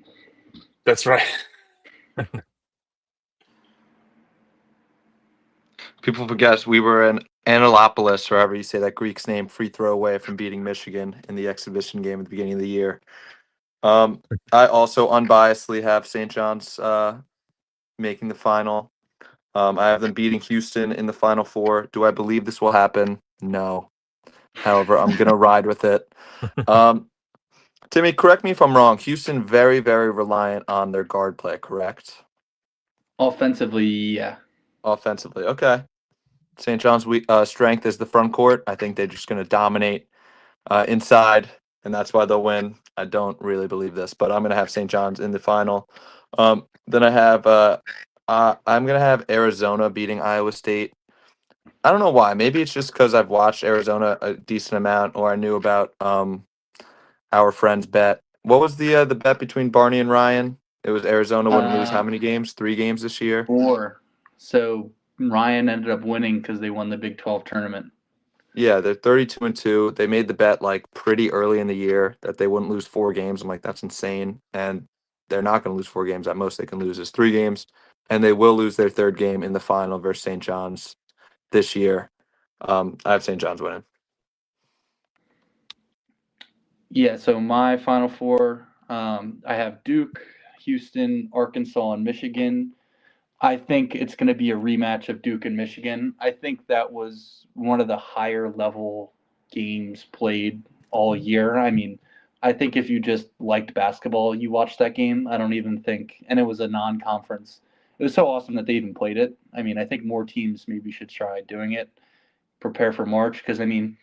That's right. People forget we were in Annapolis, or however you say that Greek's name, free throw away from beating Michigan in the exhibition game at the beginning of the year. I also unbiasedly have St. John's making the final. I have them beating Houston in the Final Four. Do I believe this will happen? No. However, I'm going to ride with it. Timmy, correct me if I'm wrong. Houston very, very reliant on their guard play, correct? Offensively, yeah. Offensively, okay. St. John's strength is the front court. I think they're just going to dominate inside, and that's why they'll win. I don't really believe this, but I'm going to have St. John's in the final. Then I have I'm going to have Arizona beating Iowa State. I don't know why. Maybe it's just because I've watched Arizona a decent amount, or I knew about our friend's bet. What was the bet between Barney and Ryan? It was Arizona wouldn't lose how many games? 3 games this year? 4. So Ryan ended up winning because they won the Big 12 tournament. Yeah, they're 32-2. They made the bet like pretty early in the year that they wouldn't lose 4 games. I'm like, that's insane. And they're not going to lose 4 games. At most they can lose is 3 games. And they will lose their 3rd game in the final versus St. John's. this year. I have St. John's winning. Yeah, so my Final Four, I have Duke, Houston, Arkansas, and Michigan. I think it's going to be a rematch of Duke and Michigan. I think that was one of the higher level games played all year. I mean, I think if you just liked basketball, you watched that game. I don't even think, and it was a non conference. It was so awesome that they even played it. I mean, I think more teams maybe should try doing it, prepare for March, because I mean,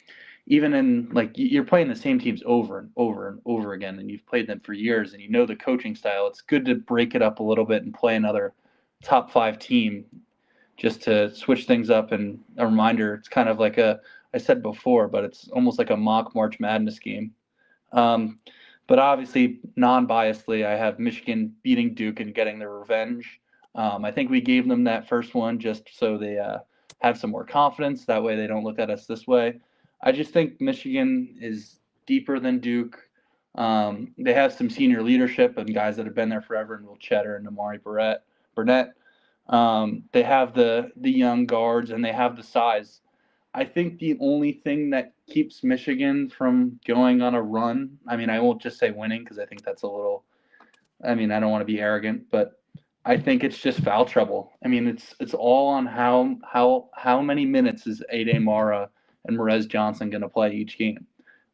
even in like you're playing the same teams over and over and over again, and you've played them for years, and you know the coaching style. It's good to break it up a little bit and play another top 5 team just to switch things up. And a reminder, it's kind of like I said before, but it's almost like a mock March Madness game. But obviously, non-biasedly, I have Michigan beating Duke and getting their revenge. I think we gave them that first one just so they have some more confidence. That way they don't look at us this way. I just think Michigan is deeper than Duke. They have some senior leadership and guys that have been there forever, and Will Cheddar and Amari Burnett. They have the young guards and they have the size. I think the only thing that keeps Michigan from going on a run, I mean, I won't just say winning because I think that's a little, I mean, I don't want to be arrogant, but I think it's just foul trouble. I mean, it's all on how many minutes is Ade Mara and Merez Johnson going to play each game.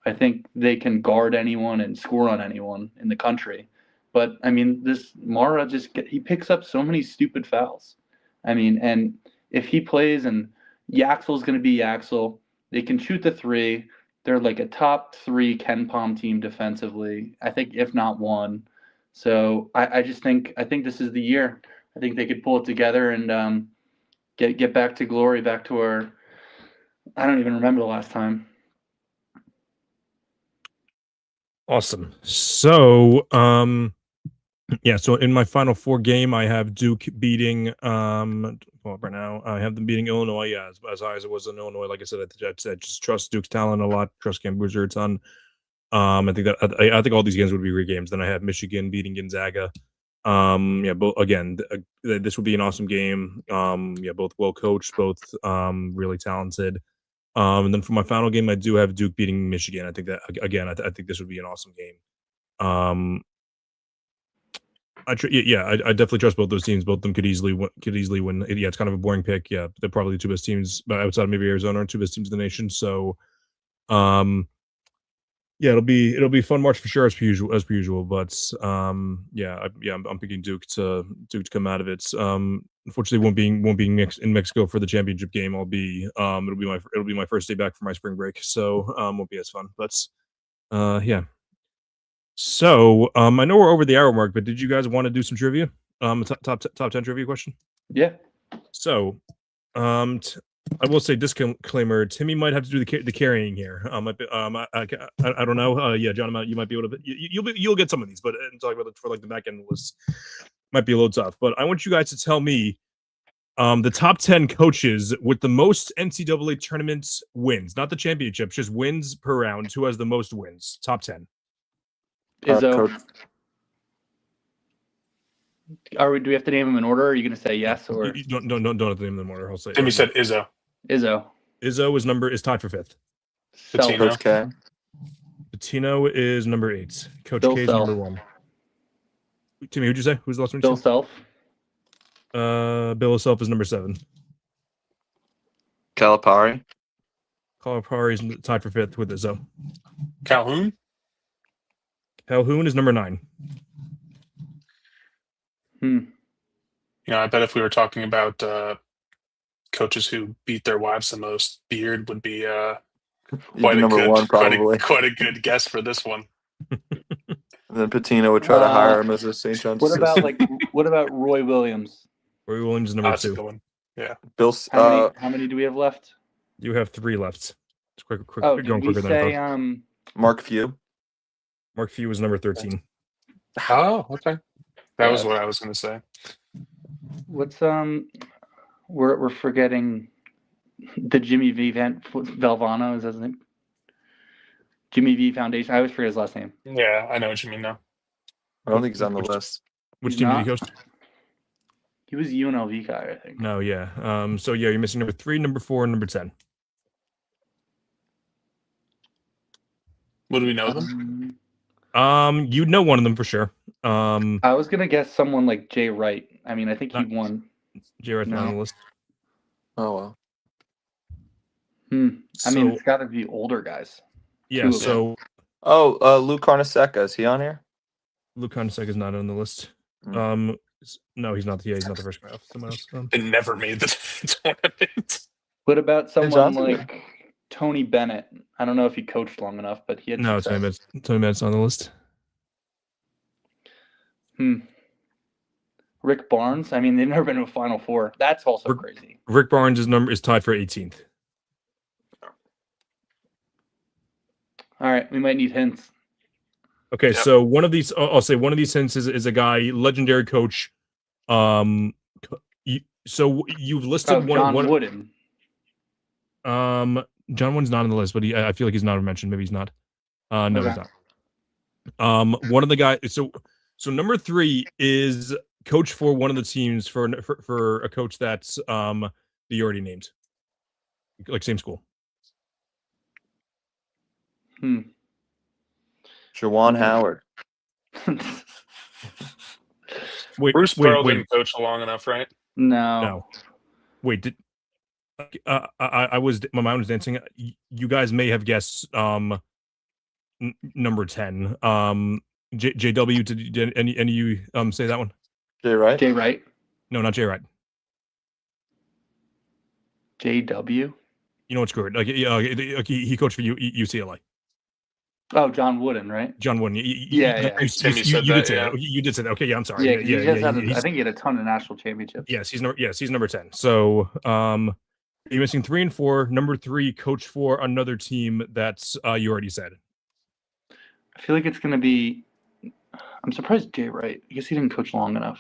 I think they can guard anyone and score on anyone in the country. But I mean, this Mara he picks up so many stupid fouls. I mean, and if he plays and Yaxel's going to be Yaxel, they can shoot the three. They're like a top 3 Ken Palm team defensively. I think if not one. So I think this is the year. I think they could pull it together and get back to glory, back to our. I don't even remember the last time. Awesome. So, yeah. So in my Final Four game, I have Duke beating. Right now, I have them beating Illinois. Yeah, as high as it was in Illinois. Like I said, I just trust Duke's talent a lot. Trust Cam Boozer a ton. I think I think all these games would be re-games. Then I have Michigan beating Gonzaga. Yeah, both again. This would be an awesome game. Yeah, both well coached, both really talented. And then for my final game, I do have Duke beating Michigan. I think that again, I think this would be an awesome game. I definitely trust both those teams. Both of them could easily win. Yeah, it's kind of a boring pick. Yeah, they're probably the 2 best teams, but outside of maybe Arizona, are 2 best teams in the nation. So, yeah, it'll be a fun March for sure as per usual. But yeah, I'm picking Duke to come out of it. Unfortunately, won't be in Mexico for the championship game. It'll be my first day back for my spring break, so won't be as fun. But yeah. So I know we're over the hour mark, but did you guys want to do some trivia? Top 10 trivia question. Yeah. So, I will say disclaimer: Timmy might have to do the carrying here. I don't know. Yeah, John, you might be able to. You'll get some of these, but talking about for like the back end list might be a little tough. But I want you guys to tell me the top 10 coaches with the most NCAA tournament wins, not the championships, just wins per round. Who has the most wins? Top 10. Izzo. Do we have to name them in order? Or are you going to say yes or you don't have to name them in order? I'll say. Timmy said Izzo. Izzo. Izzo is tied for 5th. Pitino. Coach K. Pitino is number 8. Coach Bill K is Self. number 1. Timmy, who'd you say? Who's the last one? Bill Self. Bill Self is number 7. Calipari. Calipari is tied for 5th with Izzo. Calhoun. Calhoun is number 9. Yeah, I bet if we were talking about coaches who beat their wives the most, Beard would be quite a good guess for this one. And then Pitino would try to hire him as a St. John's. What about Roy Williams? Roy Williams is number 2. One. Yeah. Bill. How many do we have left? You have 3 left. It's quick. Oh, going did we quicker than I say thought. Mark Few. Mark Few was number 13. Oh, okay. That was what I was going to say. What's we're forgetting the Jimmy V Valvano, is that his name? Jimmy V Foundation. I always forget his last name. Yeah, I know what you mean now. I don't think he's on the list. Which He's team not? did he coach? He was UNLV guy, I think. No, yeah. So yeah, you're missing number 3, number 4, and number 10. Would we know them? You'd know one of them for sure. I was gonna guess someone like Jay Wright. I mean, I think he Not- won. Jared's not on No. the list. Oh well. I mean, So it's got to be older guys. yeah, two of them. so Luke Carnesecca, is he on here? Luke Honasek is not on the list. Hmm. No, he's not. Yeah, he's not the first guy off. Someone else. It never made the tournament. What about someone Johnson? like Tony Bennett? I don't know if he coached long enough, but he had No, success. Tony Bennett's on the list. Rick Barnes. I mean, they've never been to a Final Four. That's also crazy. Rick Barnes' number is tied for 18th. All right, we might need hints. Okay, Yep. so one of these, I'll say one of these hints is a guy, legendary coach. So you've listed John one. Wooden. John Wooden's not on the list, but I feel like he's not mentioned. Maybe he's not. No, Okay. he's not. One of the guys. So number 3 is coach for one of the teams for a coach that's that you already named, like same school. Jawan Howard. Wait, Bruce wait, Pearl wait, didn't coach long enough, right? No. no. Wait, did I was my mind was dancing. You guys may have guessed number 10. JW. Did any of you say that one? Jay Wright? Jay Wright. No, not Jay Wright. JW. You know what's good? Like he coached for UCLA. Oh, John Wooden, right? John Wooden. Yeah. Timmy said you that, did say yeah. that. You did say that. Okay, yeah, I'm sorry. Yeah, he just had he's- I think he had a ton of national championships. Yes, he's number 10. So you're missing 3 and 4. Number 3, coach for another team that's you already said. I feel like it's going to be. I'm surprised Jay Wright. I guess he didn't coach long enough.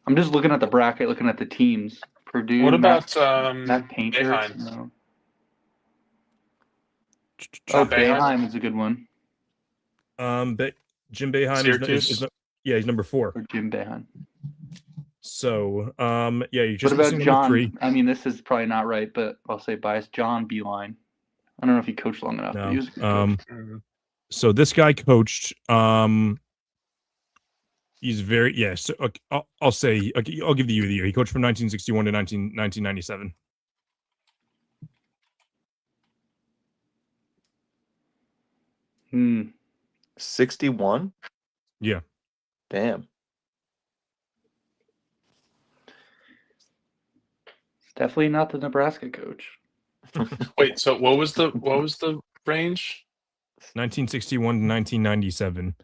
I'm just looking at the bracket, looking at the teams. Purdue. What about Matt Painter? Boeheim? No. John Boeheim is a good one. Jim Boeheim Syracuse? is he's number 4. Or Jim Boeheim. So yeah, you just What about missing John? number 3. I mean, this is probably not right, but I'll say biased. John Beeline. I don't know if he coached long enough. But he was a good coach. So this guy coached. He's very So I'll say I'll give you the year. He coached from 1961 to 1997. Hmm. 61? Yeah. Damn. It's definitely not the Nebraska coach. Wait, so what was the range? 1961 to 1997.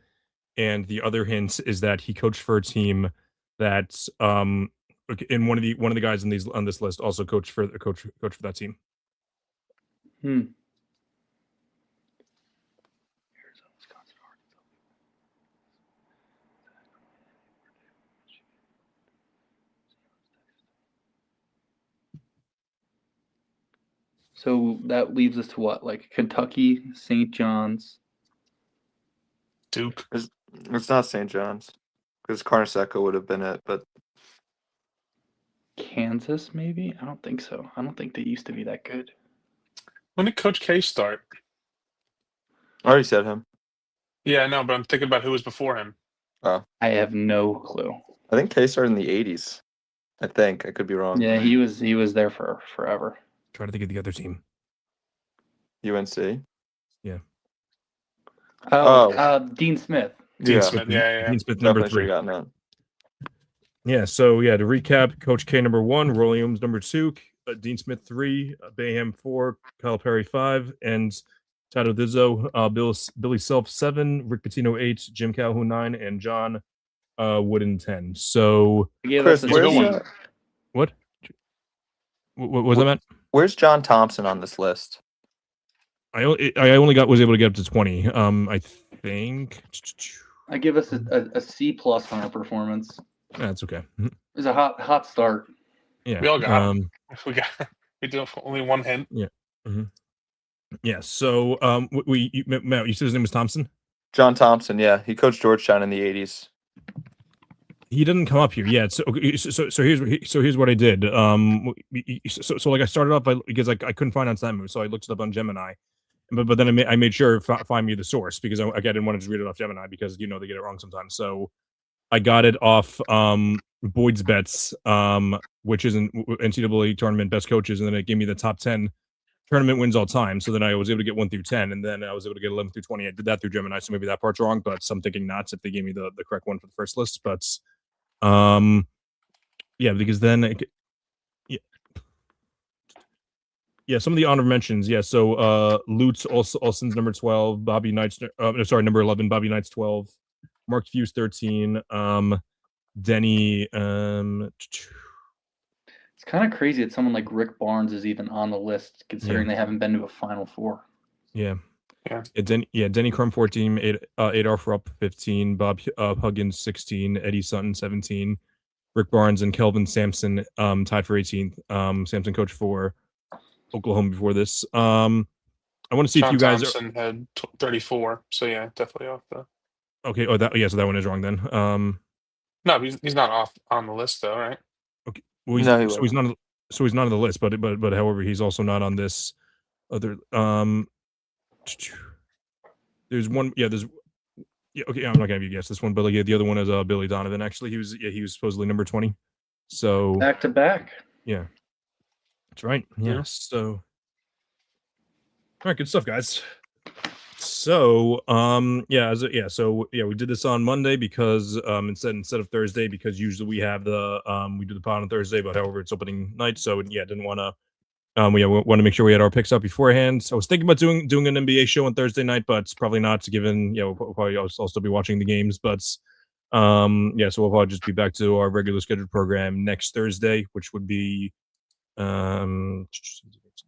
And the other hint is that he coached for a team that's in one of the guys on this list also coached for that team. So that leaves us to what? Like Kentucky, St. John's. Duke. It's not St. John's. Because Carnesecca would have been it, but Kansas, maybe? I don't think so. I don't think they used to be that good. When did Coach K start? I already said him. Yeah, I know, but I'm thinking about who was before him. I have no clue. I think K started in the 80s. I think. I could be wrong. Yeah, he was there for forever. Try to think of the other team. UNC. Yeah. Dean Smith. Dean Yeah. Smith. Yeah. Dean Smith, number Definitely 3. should've gotten that. Yeah, so yeah, to recap, Coach K number 1, Roy Williams number 2, Dean Smith 3, Bayham 4, Kyle Perry 5, and Tato Dizzo, Billy Self 7, Rick Pitino 8, Jim Calhoun 9, and John Wooden 10. So Chris, where's what was that meant? Where's John Thompson on this list? I only was able to get up to 20. I think I give us a C plus on our performance. that's okay. It was a hot start. Yeah, We all got we do only one hint. Yeah. Yeah. So Matt, you said his name was Thompson? John Thompson, yeah. He coached Georgetown in the 80s. He didn't come up here yet. So here's what I did. So like I started off because I couldn't find on Snamu, so I looked it up on Gemini. But then I made sure find me the source because I didn't want to just read it off Gemini because they get it wrong sometimes. So I got it off Boyd's Bets, which is an NCAA tournament best coaches, and then it gave me the top 10 tournament wins all time. So then I was able to get 1 through 10, and then I was able to get 11 through 20. I did that through Gemini, so maybe that part's wrong, but I'm thinking not if they gave me the correct one for the first list. But yeah, because then yeah, some of the honor mentions. Yeah, so Lutz Olsen's number 12, Bobby Knight's number 11, Bobby Knight's 12, Mark Hughes 13, Denny It's kind of crazy that someone like Rick Barnes is even on the list, considering they haven't been to a Final Four. Yeah. Denny Crum 14, Adolph Rupp 15, Bob Huggins 16, Eddie Sutton 17, Rick Barnes and Kelvin Sampson tied for 18th. Sampson coached for Oklahoma before this. I want to see John if you guys Thompson had 34, so yeah, definitely off the. Okay. Oh, so that one is wrong then. No, he's not off on the list though, right? Okay. Well, he's not on the list, but however, he's also not on this other. There's one. Yeah. There's. Yeah. Okay. I'm not gonna guess this one, but like the other one is Billy Donovan. Actually, he was supposedly number 20. So back to back. Yeah. That's right. Yeah. So. All right. Good stuff, guys. So we did this on Monday because instead of Thursday, because usually we have we do the pod on Thursday, but however it's opening night, so didn't want to we want to make sure we had our picks up beforehand. So I was thinking about doing an NBA show on Thursday night, but it's probably not, given we'll probably I'll still be watching the games, but so we'll probably just be back to our regular scheduled program next Thursday, which would be that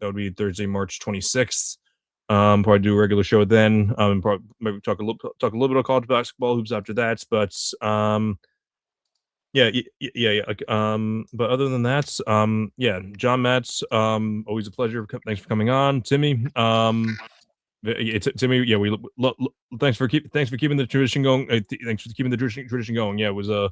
would be Thursday, March 26th. Probably do a regular show then. Probably maybe talk a little bit of college basketball hoops after that. But but other than that, John Matz, always a pleasure. Thanks for coming on, Timmy. Timmy, thanks for keeping the tradition going. Thanks for keeping the tradition going. Yeah, it was a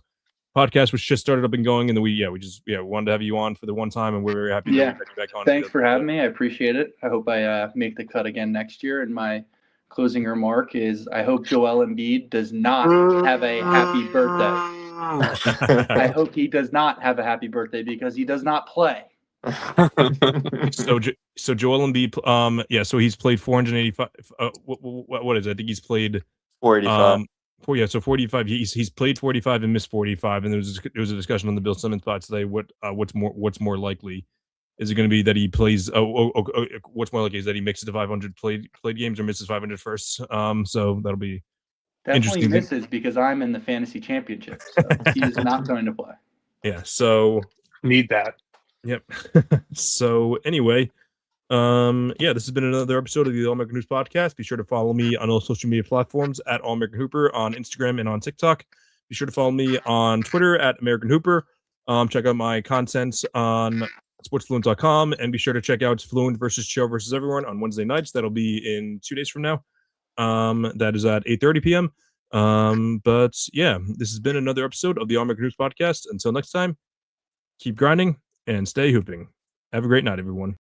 podcast which just started up and going, and we wanted to have you on for the one time, and we're very happy to have you back on. Thanks for having me. I appreciate it. I hope I make the cut again next year. And my closing remark is, I hope Joel Embiid does not have a happy birthday. I hope he does not have a happy birthday because he does not play. So Joel Embiid, so he's played 485. What is it? I think he's played 485. So 45. He's played 45 and missed 45, and there was a discussion on the Bill Simmons pod today. What's more likely? Is it going to be that he plays? What's more likely is that he makes it to 500 played games or misses 500 first. So that'll be definitely misses because I'm in the fantasy championship. So he is not going to play. Yeah. So need that. Yep. So anyway. This has been another episode of the All American Hoops podcast. Be sure to follow me on all social media platforms at All American Hooper on Instagram and on TikTok. Be sure to follow me on Twitter at American Hooper. Check out my content on sportsfluent.com, and be sure to check out Fluent versus Chill versus Everyone on Wednesday nights. That'll be in 2 days from now. That is at 8:30 p.m. This has been another episode of the All American Hoops podcast. Until next time, keep grinding and stay hooping. Have a great night, everyone.